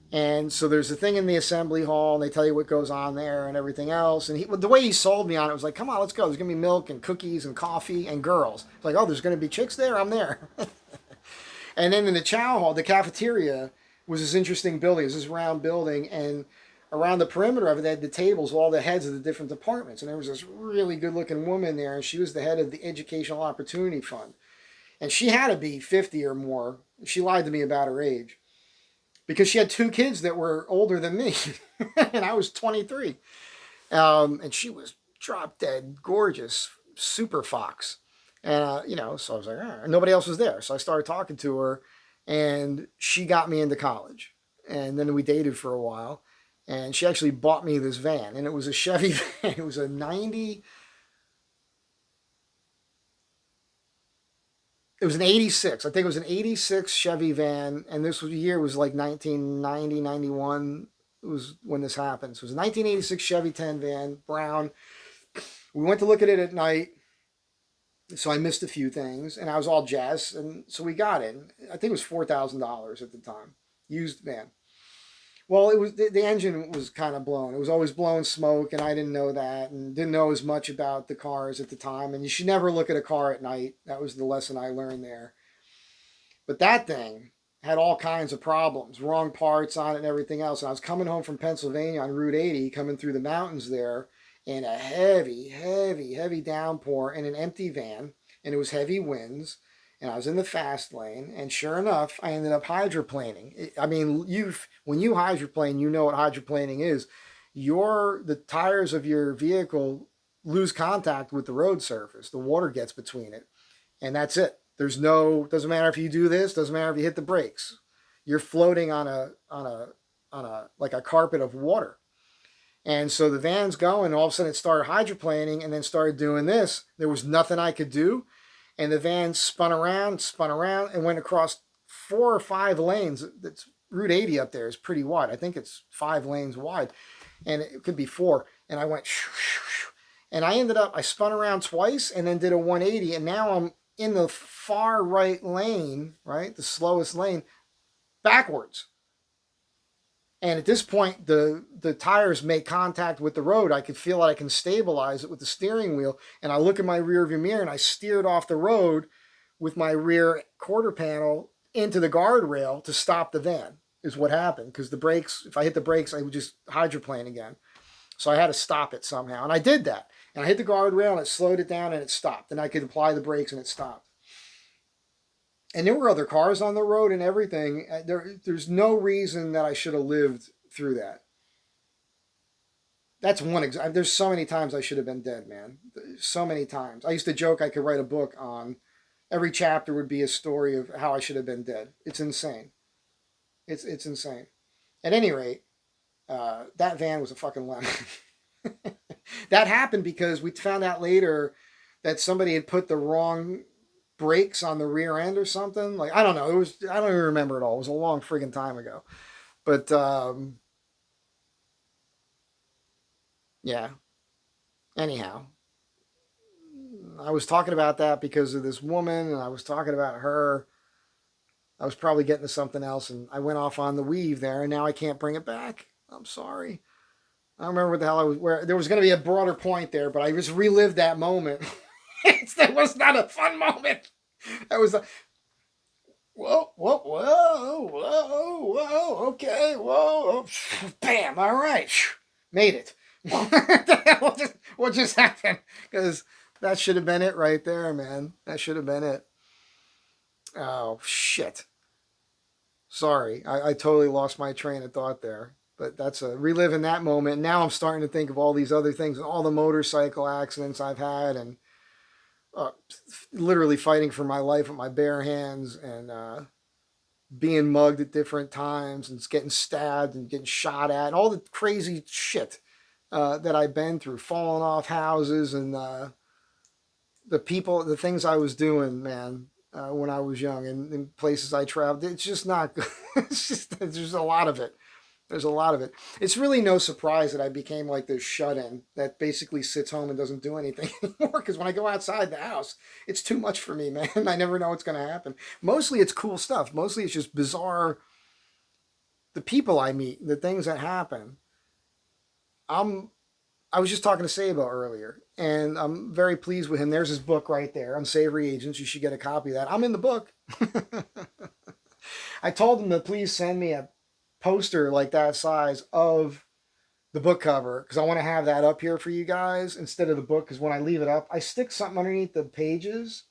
And so there's a thing in the assembly hall, and they tell you what goes on there and everything else. And the way he sold me on it was like, come on, let's go. There's going to be milk and cookies and coffee and girls. It's like, oh, there's going to be chicks there? I'm there. And then in the chow hall, the cafeteria was this interesting building. It was this round building, and around the perimeter of it, they had the tables with all the heads of the different departments. And there was this really good-looking woman there, and she was the head of the Educational Opportunity Fund. And she had to be 50 or more. She lied to me about her age, because she had two kids that were older than me, and I was 23. And she was drop dead gorgeous, super fox. And, so I was like, all right. Nobody else was there. So I started talking to her, and she got me into college. And then we dated for a while, and she actually bought me this van, and it was a Chevy van. It was a 90... It was an 86. I think it was an 86 Chevy van, and this year was like 1990, 91 was when this happened. So it was a 1986 Chevy 10 van, brown. We went to look at it at night, so I missed a few things, and I was all jazzed, and so we got it. I think it was $4,000 at the time, used van. Well, it was the engine was kind of blown. It was always blowing smoke, and I didn't know that, and didn't know as much about the cars at the time. And you should never look at a car at night. That was the lesson I learned there. But that thing had all kinds of problems, wrong parts on it and everything else. And I was coming home from Pennsylvania on Route 80, coming through the mountains there, in a heavy, heavy, heavy downpour in an empty van, and it was heavy winds. And I was in the fast lane, and sure enough, I ended up hydroplaning. I mean, when you hydroplane, you know what hydroplaning is. The tires of your vehicle lose contact with the road surface. The water gets between it, and that's it. Doesn't matter if you do this, doesn't matter if you hit the brakes. You're floating on a like a carpet of water. And so the van's going, and all of a sudden it started hydroplaning, and then started doing this. There was nothing I could do. And the van spun around, and went across 4 or 5 lanes. That's Route 80 up there is pretty wide. I think it's 5 lanes wide, and it could be 4. And I went, and I spun around twice, and then did a 180. And now I'm in the far right lane, right, the slowest lane, backwards. And at this point, the tires make contact with the road. I could feel that I can stabilize it with the steering wheel. And I look in my rear view mirror, and I steered off the road with my rear quarter panel into the guardrail to stop the van, is what happened. Because the brakes, if I hit the brakes, I would just hydroplane again. So I had to stop it somehow. And I did that. And I hit the guardrail, and it slowed it down, and it stopped. And I could apply the brakes, and it stopped. And there were other cars on the road and everything. There's no reason that I should have lived through that. That's one example. There's so many times I should have been dead, man. So many times. I used to joke I could write a book on every chapter would be a story of how I should have been dead. It's insane. It's insane. At any rate, that van was a fucking lemon. That happened because we found out later that somebody had put the wrong brakes on the rear end or something. Like, I don't know. I don't even remember it all. It was a long friggin' time ago. But, yeah. Anyhow, I was talking about that because of this woman, and I was talking about her. I was probably getting to something else, and I went off on the weave there, and now I can't bring it back. I'm sorry. I don't remember what the hell I was, where there was going to be a broader point there, but I just relived that moment. That was not a fun moment. That was a, whoa, whoa, whoa, whoa, whoa, okay, whoa, bam, all right, made it. What just happened? Because that should have been it right there, man. That should have been it. Oh, shit. Sorry, I totally lost my train of thought there. But that's a reliving that moment. Now I'm starting to think of all these other things, all the motorcycle accidents I've had, and uh, literally fighting for my life with my bare hands, and being mugged at different times, and getting stabbed and getting shot at, and all the crazy shit that I've been through, falling off houses, and the people, the things I was doing, man, when I was young, and places I traveled. It's just not good. It's just, there's a lot of it. There's a lot of it. It's really no surprise that I became like this shut-in that basically sits home and doesn't do anything anymore. Because when I go outside the house, it's too much for me, man. I never know what's going to happen. Mostly it's cool stuff. Mostly it's just bizarre. The people I meet, the things that happen. I was just talking to Sabo earlier, and I'm very pleased with him. There's his book right there, Unsavory Agents. You should get a copy of that. I'm in the book. I told him to please send me a poster like that size of the book cover, because I want to have that up here for you guys instead of the book, because when I leave it up, I stick something underneath the pages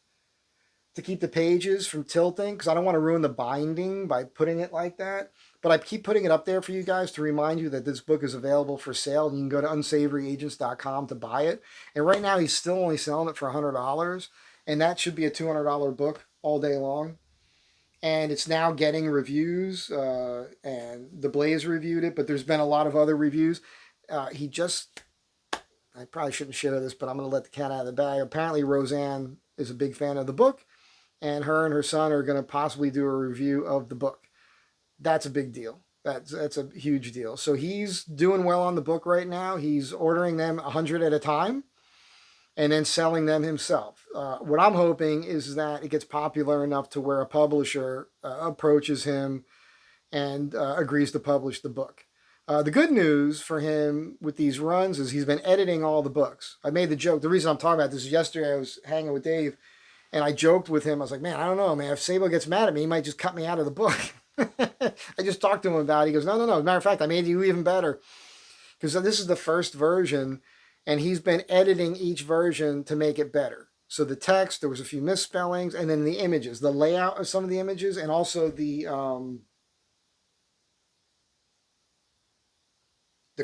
to keep the pages from tilting, because I don't want to ruin the binding by putting it like that. But I keep putting it up there for you guys to remind you that this book is available for sale. You can go to unsavoryagents.com to buy it. And right now he's still only selling it for $100. And that should be a $200 book all day long. And it's now getting reviews. And the Blaze reviewed it, but there's been a lot of other reviews. I probably shouldn't share this, but I'm going to let the cat out of the bag. Apparently Roseanne is a big fan of the book, and her son are going to possibly do a review of the book. That's a big deal. That's a huge deal. So he's doing well on the book right now. He's ordering them 100 at a time and then selling them himself. What I'm hoping is that it gets popular enough to where a publisher approaches him and agrees to publish the book. The good news for him with these runs is he's been editing all the books. I made the joke. The reason I'm talking about this is yesterday I was hanging with Dave, and I joked with him. I was like, man, I don't know, man. If Sabo gets mad at me, he might just cut me out of the book. I just talked to him about it. He goes, no. As a matter of fact, I made you even better. Because this is the first version, and he's been editing each version to make it better. So the text, there was a few misspellings, and then the images, the layout of some of the images, and also the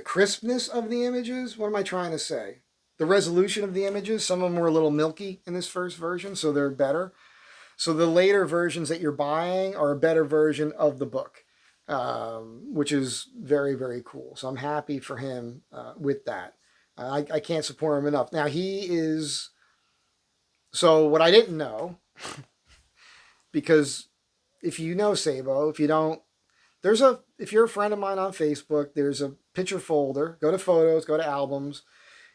crispness of the images. What am I trying to say? The resolution of the images. Some of them were a little milky in this first version, so they're better. So the later versions that you're buying are a better version of the book, which is very, very cool. So I'm happy for him with that. I can't support him enough. Now he is, so what I didn't know, because if you know Sabo, if you don't, if you're a friend of mine on Facebook, there's a picture folder. Go to photos, go to albums,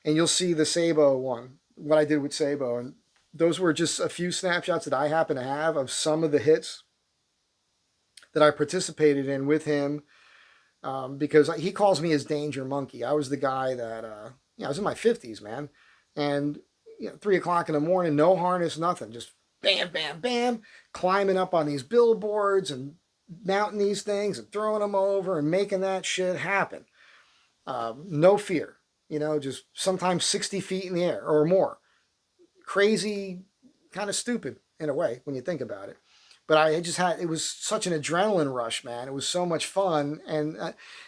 and you'll see the Sabo one, what I did with Sabo. And those were just a few snapshots that I happen to have of some of the hits that I participated in with him, because he calls me his danger monkey. I was the guy that, I was in my 50s, man. And 3 o'clock in the morning, no harness, nothing. Just bam, bam, bam, climbing up on these billboards and mounting these things and throwing them over and making that shit happen. No fear, just sometimes 60 feet in the air or more. Crazy, kind of stupid in a way when you think about it. But it was such an adrenaline rush, man. It was so much fun. And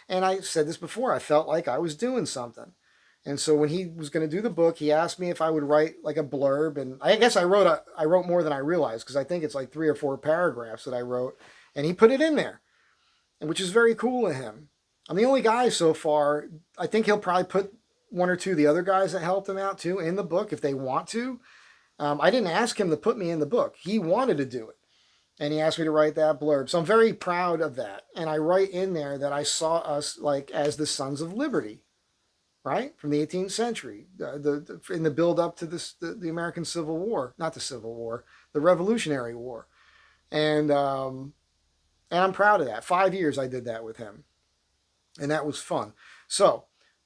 I said this before, I felt like I was doing something. And so when he was going to do the book, he asked me if I would write like a blurb. And I guess I wrote more than I realized, because I think it's like 3 or 4 paragraphs that I wrote. And he put it in there, which is very cool of him. I'm the only guy so far. I think he'll probably put 1 or 2 of the other guys that helped him out too in the book if they want to. I didn't ask him to put me in the book. He wanted to do it. And he asked me to write that blurb. So I'm very proud of that. And I write in there that I saw us like as the Sons of Liberty, right? From the 18th century, in the build up to the American Civil War, not the Civil War, the Revolutionary War. And I'm proud of that. 5 years I did that with him. and that was fun. So,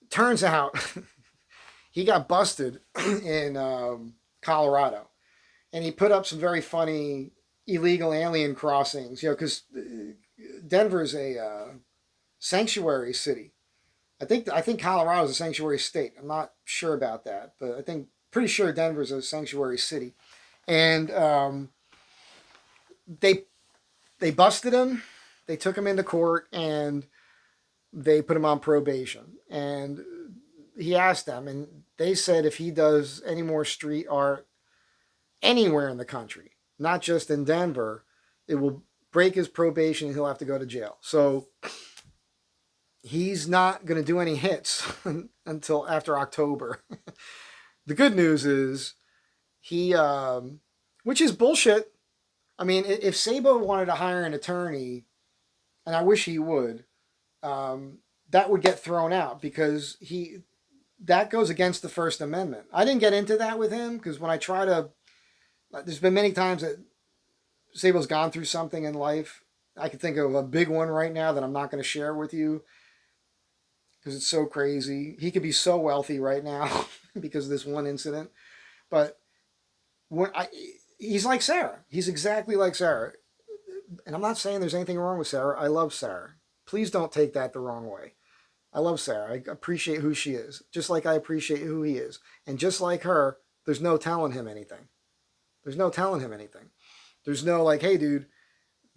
turns out he got busted in Colorado, and he put up some very funny illegal alien crossings. You know, because Denver's a sanctuary city. I think Colorado is a sanctuary state. I'm not sure about that, but I think pretty sure Denver's a sanctuary city, and they they busted him. They took him into court and they put him on probation. And he asked them, and they said if he does any more street art anywhere in the country, not just in Denver, it will break his probation and he'll have to go to jail. So he's not going to do any hits until after October. The good news is he, which is bullshit. I mean, if Sabo wanted to hire an attorney, and I wish he would, that would get thrown out because that goes against the First Amendment. I didn't get into that with him because when I try to, there's been many times that Sabo's gone through something in life. I can think of a big one right now that I'm not going to share with you because it's so crazy. He could be so wealthy right now because of this one incident. But he's like Sarah. He's exactly like Sarah. And I'm not saying there's anything wrong with Sarah. I love Sarah. Please don't take that the wrong way. I love Sarah. I appreciate who she is, just like I appreciate who he is. And just like her, there's no telling him anything. There's no telling him anything. There's no like, hey, dude,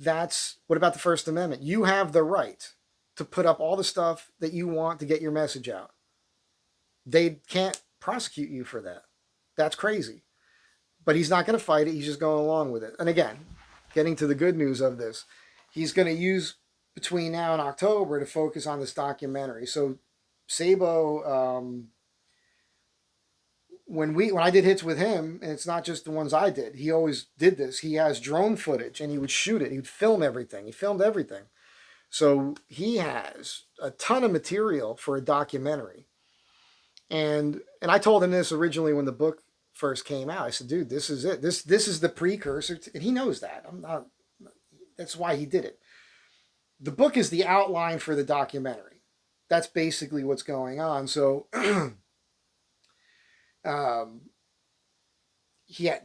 what about the First Amendment? You have the right to put up all the stuff that you want to get your message out. They can't prosecute you for that. That's crazy. But he's not going to fight it. He's just going along with it. And again, getting to the good news of this, he's going to use between now and October to focus on this documentary. So Sabo, when I did hits with him, and it's not just the ones I did, he always did this. He has drone footage and he would shoot it. He would film everything. He filmed everything. So he has a ton of material for a documentary. And I told him this originally when the book first came out. I said, dude, this is it. This is the precursor to, and he knows that. That's why he did it. The book is the outline for the documentary. That's basically what's going on. So the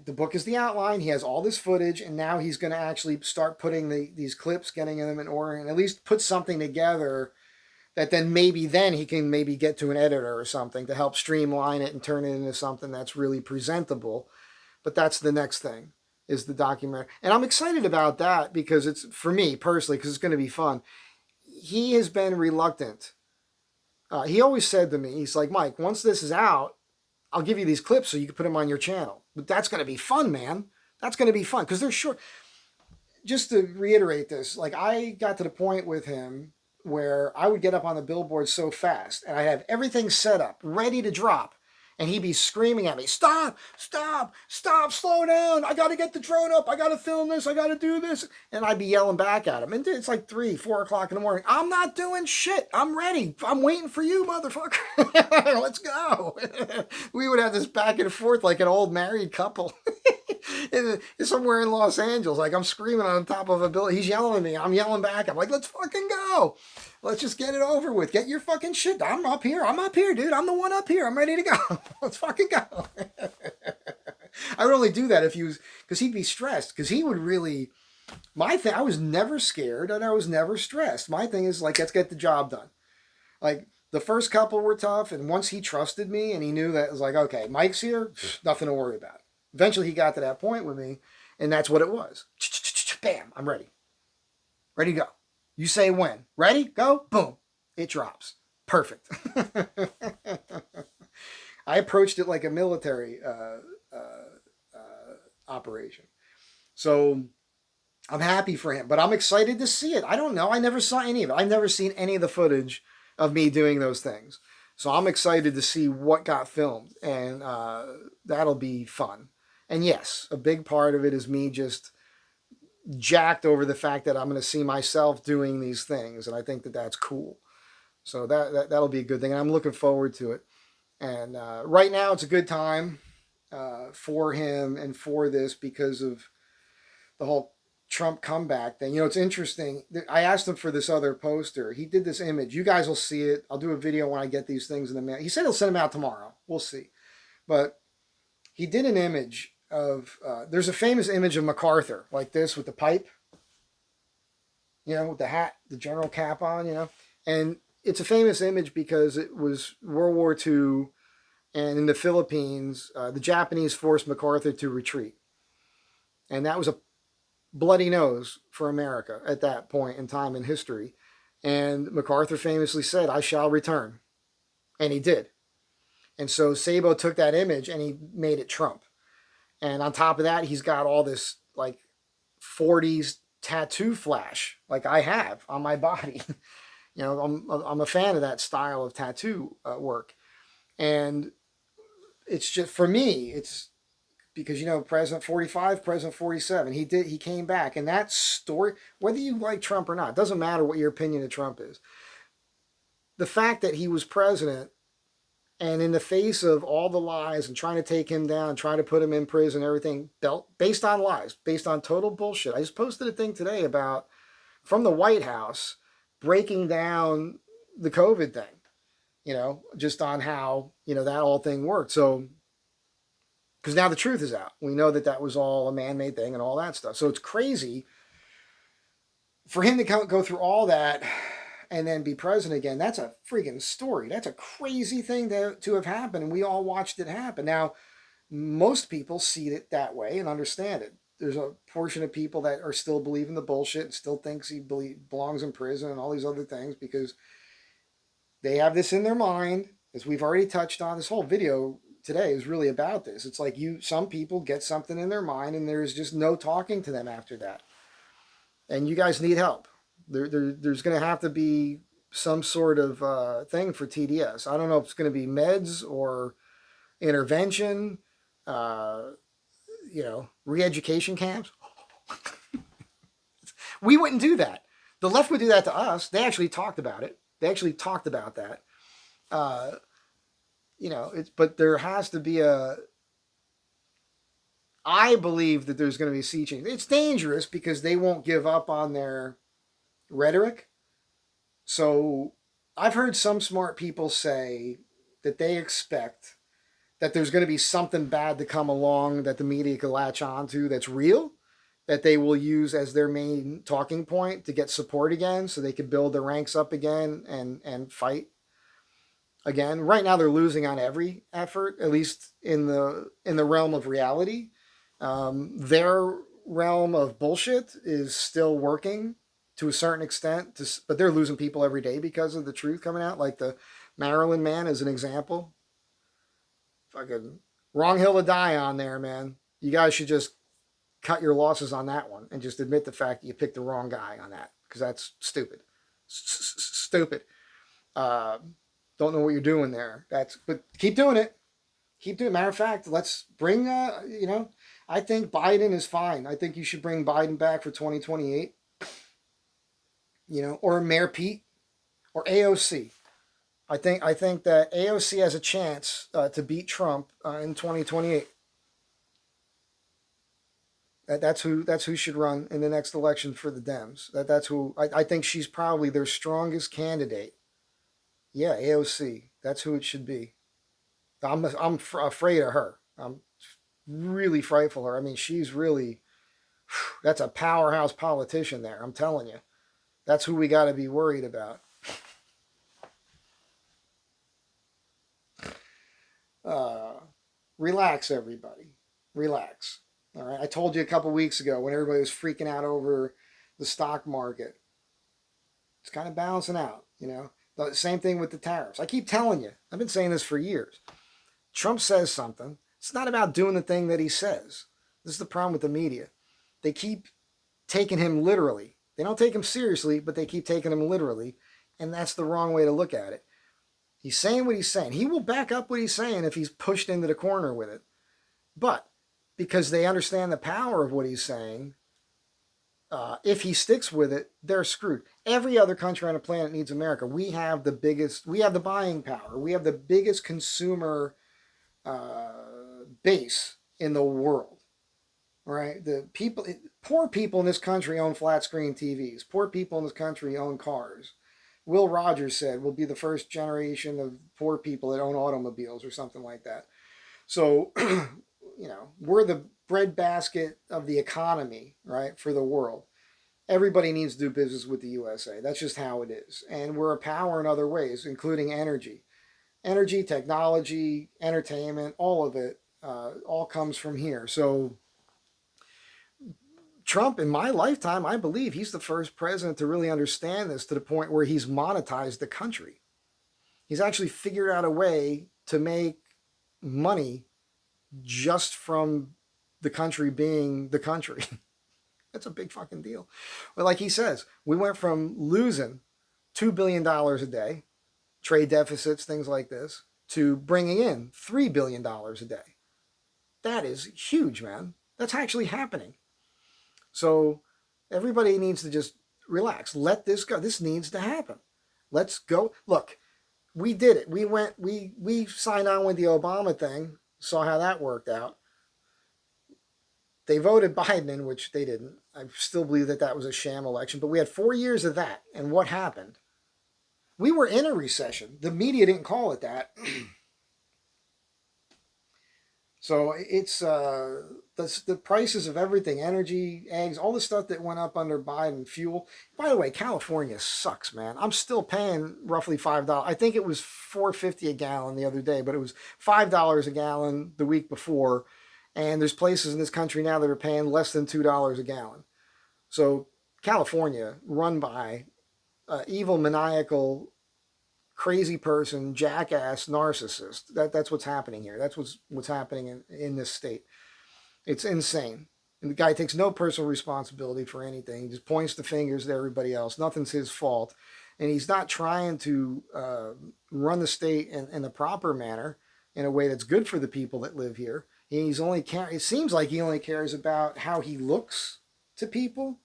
book is the outline. He has all this footage, and now he's going to actually start putting these clips, getting them in order, and at least put something together that then he can maybe get to an editor or something to help streamline it and turn it into something that's really presentable. But that's the next thing, is the documentary. And I'm excited about that because it's, for me personally, because it's going to be fun. He has been reluctant. He always said to me, he's like, Mike, once this is out, I'll give you these clips so you can put them on your channel. But that's going to be fun, man. That's going to be fun because they're short. Just to reiterate this, like I got to the point with him where I would get up on the billboard so fast and I'd have everything set up, ready to drop. And he'd be screaming at me, stop, stop, stop, slow down. I got to get the drone up. I got to film this. I got to do this. And I'd be yelling back at him. And it's like 3, 4 o'clock in the morning. I'm not doing shit. I'm ready. I'm waiting for you, motherfucker. Let's go. We would have this back and forth like an old married couple. Somewhere in Los Angeles. Like I'm screaming on top of a building. He's yelling at me. I'm yelling back. I'm like, let's fucking go. Let's just get it over with. Get your fucking shit. I'm up here, dude. I'm the one up here. I'm ready to go. Let's fucking go. I would only do that if he was, because he'd be stressed. Because he would really, I was never scared and I was never stressed. My thing is like, let's get the job done. Like the first couple were tough. And once he trusted me and he knew that it was like, okay, Mike's here, nothing to worry about. Eventually he got to that point with me and that's what it was. Bam, I'm ready. Ready to go. You say when. Ready? Go. Boom. It drops. Perfect. I approached it like a military operation. So I'm happy for him, but I'm excited to see it. I don't know. I never saw any of it. I've never seen any of the footage of me doing those things. So I'm excited to see what got filmed, and that'll be fun. And yes, a big part of it is me just jacked over the fact that I'm going to see myself doing these things, and I think that that's cool. So that'll be a good thing, and I'm looking forward to it. And right now, it's a good time for him and for this because of the whole Trump comeback thing. It's interesting. I asked him for this other poster. He did this image. You guys will see it. I'll do a video when I get these things in the mail. He said he'll send them out tomorrow. We'll see. But he did an image of, there's a famous image of MacArthur, like this, with the pipe, with the hat, the general cap on, And it's a famous image because it was World War II, and in the Philippines, the Japanese forced MacArthur to retreat. And that was a bloody nose for America at that point in time in history. And MacArthur famously said, "I shall return." And he did. And so Sabo took that image and he made it Trump. And on top of that, he's got all this like 40s tattoo flash, like I have on my body. I'm a fan of that style of tattoo work. And it's just, for me, it's because, President 45, President 47, he came back. And that story, whether you like Trump or not, it doesn't matter what your opinion of Trump is. The fact that he was president, and in the face of all the lies and trying to take him down, trying to put him in prison, everything based on lies, based on total bullshit. I just posted a thing today about, from the White House, breaking down the COVID thing, just on how, that whole thing worked. So, because now the truth is out. We know that was all a man-made thing and all that stuff. So it's crazy for him to go through all that and then be president again. That's a freaking story. That's a crazy thing to have happened, and we all watched it happen. Now, most people see it that way and understand it. There's a portion of people that are still believing the bullshit and still thinks he belongs in prison and all these other things because they have this in their mind, as we've already touched on. This whole video today is really about this. It's like some people get something in their mind and there's just no talking to them after that. And you guys need help. There's going to have to be some sort of thing for TDS. I don't know if it's going to be meds or intervention, re-education camps. We wouldn't do that. The left would do that to us. They actually talked about it. They actually talked about that. But there has to be I believe that there's going to be a sea change. It's dangerous because they won't give up on their rhetoric. So I've heard some smart people say that they expect that there's going to be something bad to come along that the media can latch onto that's real, that they will use as their main talking point to get support again so they can build their ranks up again and fight again. Right now they're losing on every effort, at least in the realm of reality. Their realm of bullshit is still working to a certain extent, but they're losing people every day because of the truth coming out. Like the Maryland man is an example. Fucking wrong hill to die on there, man. You guys should just cut your losses on that one and just admit the fact that you picked the wrong guy on that, because that's stupid. Stupid. Don't know what you're doing there. But keep doing it. Keep doing it. Matter of fact, let's bring, I think Biden is fine. I think you should bring Biden back for 2028. Or Mayor Pete or AOC. I think that AOC has a chance to beat Trump in 2028. That's who should run in the next election for the Dems. That's who I think she's probably their strongest candidate. Yeah, AOC. That's who it should be. I'm afraid of her. I'm really frightful of her. I mean, she's really, that's a powerhouse politician there. I'm telling you. That's who we got to be worried about. Relax, everybody. Relax. All right. I told you a couple weeks ago when everybody was freaking out over the stock market. It's kind of balancing out, The same thing with the tariffs. I keep telling you. I've been saying this for years. Trump says something. It's not about doing the thing that he says. This is the problem with the media. They keep taking him literally. They don't take him seriously, but they keep taking him literally. And that's the wrong way to look at it. He's saying what he's saying. He will back up what he's saying if he's pushed into the corner with it. But because they understand the power of what he's saying, if he sticks with it, they're screwed. Every other country on the planet needs America. We have the buying power. We have the biggest consumer base in the world. Right? The people, Poor people in this country own flat screen TVs. Poor people in this country own cars. Will Rogers said we'll be the first generation of poor people that own automobiles or something like that. So, we're the breadbasket of the economy, right, for the world. Everybody needs to do business with the USA. That's just how it is. And we're a power in other ways, including energy. Energy, technology, entertainment, all of it, all comes from here. So Trump, in my lifetime, I believe he's the first president to really understand this to the point where he's monetized the country. He's actually figured out a way to make money just from the country being the country. That's a big fucking deal. But like he says, we went from losing $2 billion a day, trade deficits, things like this, to bringing in $3 billion a day. That is huge, man. That's actually happening. So everybody needs to just relax. Let this go. This needs to happen. Let's go. Look, we did it. We signed on with the Obama thing, saw how that worked out. They voted Biden in, which they didn't. I still believe that that was a sham election, but we had 4 years of that. And what happened? We were in a recession. The media didn't call it that. So it's the prices of everything, energy, eggs, all the stuff that went up under Biden, fuel. By the way, California sucks, man. I'm still paying roughly $5. I think it was $4.50 a gallon the other day, but it was $5 a gallon the week before. And there's places in this country now that are paying less than $2 a gallon. So California, run by evil, maniacal, crazy person, jackass, narcissist. That's what's happening here. That's what's happening in this state. It's insane. And the guy takes no personal responsibility for anything. He just points the fingers at everybody else. Nothing's his fault. And he's not trying to run the state in the proper manner, in a way that's good for the people that live here. It seems like he only cares about how he looks to people.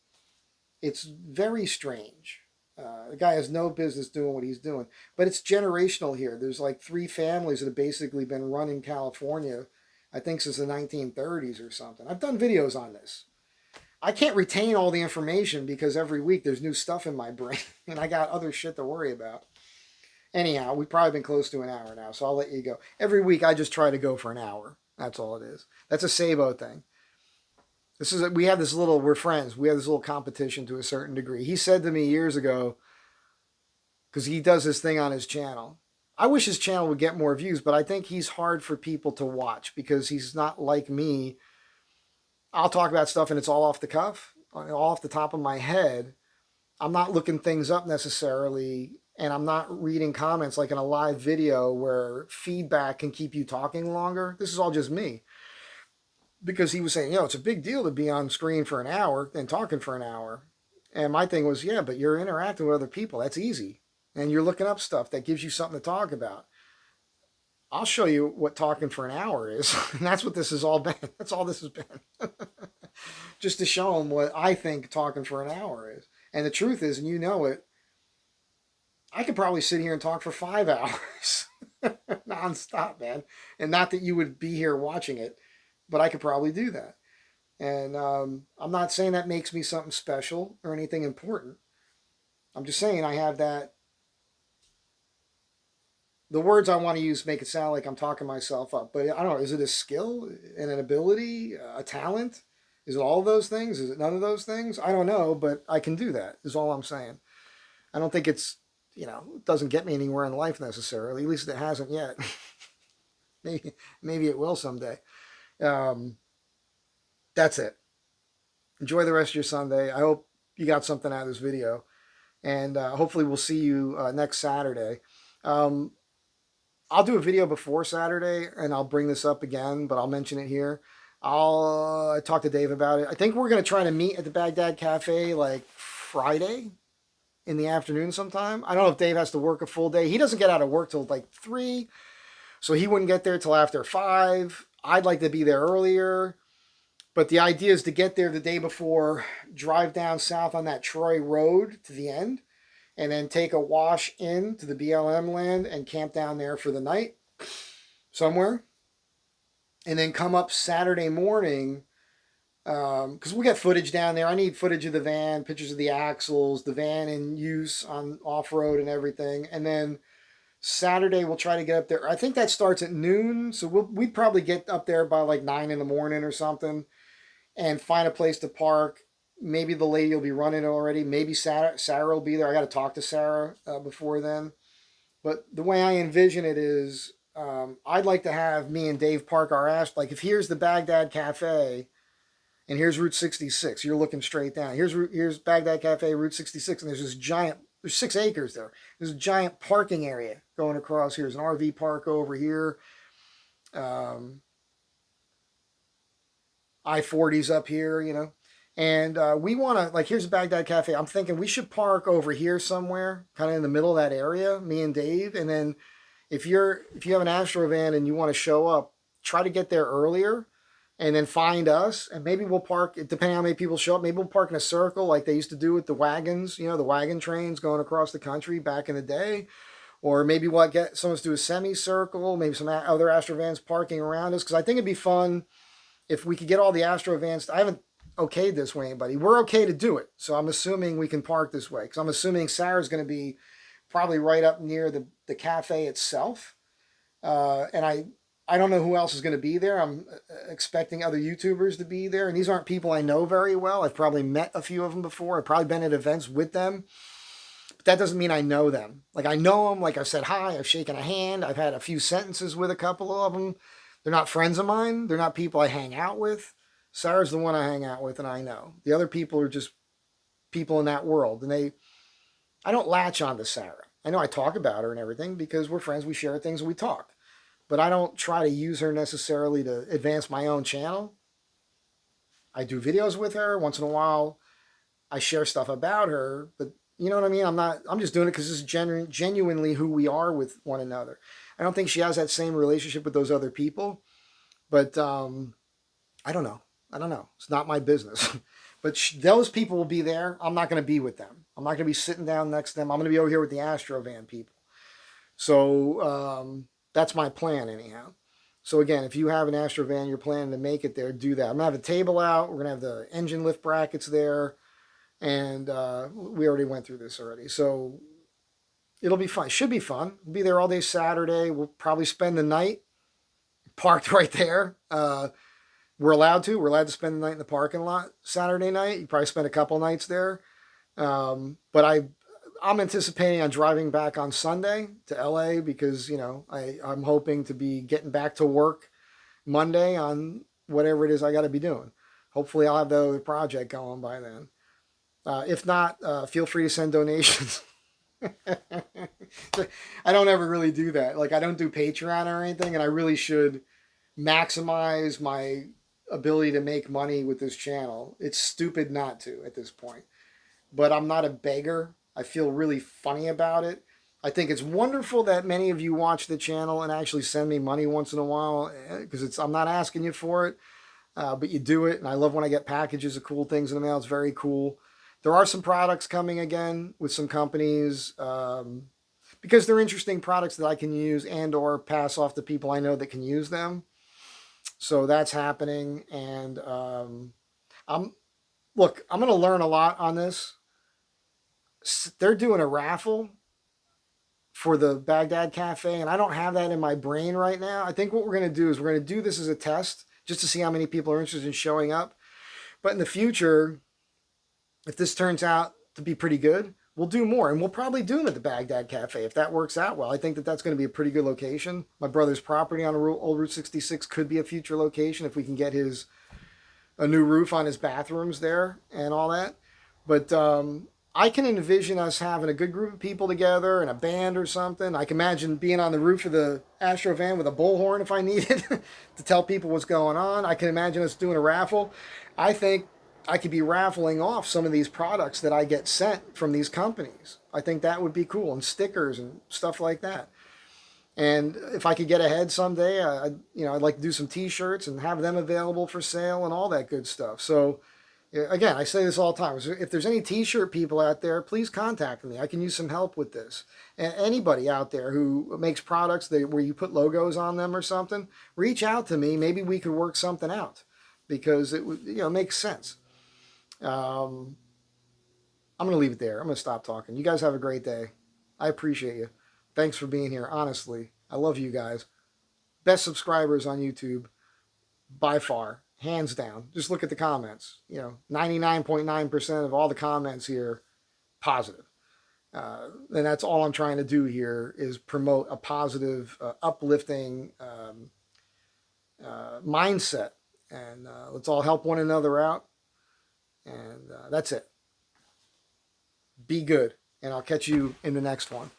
It's very strange. The guy has no business doing what he's doing. But it's generational here. There's like 3 families that have basically been running California, I think since the 1930s or something. I've done videos on this. I can't retain all the information because every week there's new stuff in my brain and I got other shit to worry about. Anyhow, we've probably been close to an hour now, so I'll let you go. Every week I just try to go for an hour. That's all it is. That's a Sabo thing. We're friends. We have this little competition to a certain degree. He said to me years ago, because he does this thing on his channel. I wish his channel would get more views, but I think he's hard for people to watch because he's not like me. I'll talk about stuff and it's all off the cuff, all off the top of my head. I'm not looking things up necessarily, and I'm not reading comments like in a live video where feedback can keep you talking longer. This is all just me. Because he was saying, it's a big deal to be on screen for an hour and talking for an hour. And my thing was, yeah, but you're interacting with other people. That's easy. And you're looking up stuff that gives you something to talk about. I'll show you what talking for an hour is. And that's what this has all been. That's all this has been. Just to show them what I think talking for an hour is. And the truth is, and you know it, I could probably sit here and talk for 5 hours. Nonstop, man. And not that you would be here watching it, but I could probably do that. And I'm not saying that makes me something special or anything important. I'm just saying I have that. The words I want to use make it sound like I'm talking myself up. But I don't know, is it a skill and an ability, a talent? Is it all of those things? Is it none of those things? I don't know, but I can do that, is all I'm saying. I don't think it's, it doesn't get me anywhere in life necessarily. At least it hasn't yet. Maybe it will someday. That's it. Enjoy the rest of your Sunday. I hope you got something out of this video. And hopefully we'll see you next Saturday. I'll do a video before Saturday, and I'll bring this up again, but I'll mention it here. I'll talk to Dave about it. I think we're going to try to meet at the Baghdad Cafe like Friday in the afternoon sometime. I don't know if Dave has to work a full day. He doesn't get out of work till like 3, so he wouldn't get there till after 5. I'd like to be there earlier, but the idea is to get there the day before, drive down south on that Troy Road to the end, and then take a wash in to the BLM land and camp down there for the night somewhere. And then come up Saturday morning Because we got footage down there. I need footage of the van, pictures of the axles, the van in use on off-road and everything. And then Saturday we'll try to get up there. I think that starts at noon, so we'd probably get up there by like 9 in the morning or something and find a place to park. Maybe the lady will be running already. Maybe Sarah will be there. I got to talk to Sarah before then. But the way I envision it is, I'd like to have me and Dave park our ass. Like if here's the Baghdad Cafe, and here's Route 66. You're looking straight down. Here's Baghdad Cafe, Route 66, and there's this giant. There's 6 acres there. There's a giant parking area going across here. There's an RV park over here. I-40's up here, you know. And we want to, like, here's a Baghdad Cafe. I'm thinking we should park over here somewhere, kind of in the middle of that area, me and Dave. And then if you have an Astro van and you want to show up, try to get there earlier and then find us. And maybe we'll park, depending on how many people show up, maybe we'll park in a circle like they used to do with the wagons, you know, the wagon trains going across the country back in the day. Or maybe we'll get someone to do a semicircle, maybe some other Astro vans parking around us. Because I think it'd be fun if we could get all the Astro vans. I haven't okayed this with anybody. We're okay to do it. So I'm assuming we can park this way. Because I'm assuming Sarah's going to be probably right up near the cafe itself. And I don't know who else is going to be there. I'm expecting other YouTubers to be there. And these aren't people I know very well. I've probably met a few of them before. I've probably been at events with them. But that doesn't mean I know them. Like I know them. Like I've said hi. I've shaken a hand. I've had a few sentences with a couple of them. They're not friends of mine. They're not people I hang out with. Sarah's the one I hang out with and I know. The other people are just people in that world. And I don't latch on to Sarah. I know I talk about her and everything because we're friends. We share things and we talk. But I don't try to use her necessarily to advance my own channel. I do videos with her. Once in a while, I share stuff about her. But you know what I mean? I'm just doing it because this is genuinely who we are with one another. I don't think she has that same relationship with those other people. But I don't know. It's not my business. But those people will be there. I'm not going to be with them. I'm not going to be sitting down next to them. I'm going to be over here with the Astro van people. So that's my plan anyhow. So again, if you have an Astro van, you're planning to make it there, do that. I'm going to have a table out. We're going to have the engine lift brackets there. And we already went through this already. So it'll be fun. It should be fun. We'll be there all day Saturday. We'll probably spend the night parked right there. We're allowed to. We're allowed to spend the night in the parking lot Saturday night. You probably spend a couple nights there. But I'm anticipating on driving back on Sunday to LA because, you know, I'm hoping to be getting back to work Monday on whatever it is I got to be doing. Hopefully I'll have the other project going by then. If not, feel free to send donations. I don't ever really do that. Like I don't do Patreon or anything, and I really should maximize my ability to make money with this channel. It's stupid not to at this point. But I'm not a beggar. I feel really funny about it. I think it's wonderful that many of you watch the channel and actually send me money once in a while because I'm not asking you for it, but you do it. And I love when I get packages of cool things in the mail. It's very cool. There are some products coming again with some companies because they're interesting products that I can use and or pass off to people I know that can use them. So that's happening. And I'm going to learn a lot on this. They're doing a raffle for the Baghdad Cafe, and I don't have that in my brain right now. I think what we're going to do is we're going to do this as a test just to see how many people are interested in showing up. But in the future, if this turns out to be pretty good, we'll do more. And we'll probably do them at the Baghdad Cafe if that works out well. I think that that's going to be a pretty good location. My brother's property on old Route 66 could be a future location if we can get a new roof on his bathrooms there and all that. But I can envision us having a good group of people together and a band or something. I can imagine being on the roof of the Astro van with a bullhorn if I needed to tell people what's going on. I can imagine us doing a raffle. I think I could be raffling off some of these products that I get sent from these companies. I think that would be cool, and stickers and stuff like that. And if I could get ahead someday, I'd like to do some T-shirts and have them available for sale and all that good stuff. So again, I say this all the time. If there's any T-shirt people out there, please contact me. I can use some help with this. And anybody out there who makes products where you put logos on them or something, reach out to me. Maybe we could work something out. because it would, makes sense. I'm going to leave it there. I'm going to stop talking. You guys have a great day. I appreciate you. Thanks for being here. Honestly, I love you guys. Best subscribers on YouTube by far, hands down. Just look at the comments. 99.9% of all the comments here positive. And that's all I'm trying to do here is promote a positive, uplifting mindset. And let's all help one another out. And that's it. Be good. And I'll catch you in the next one.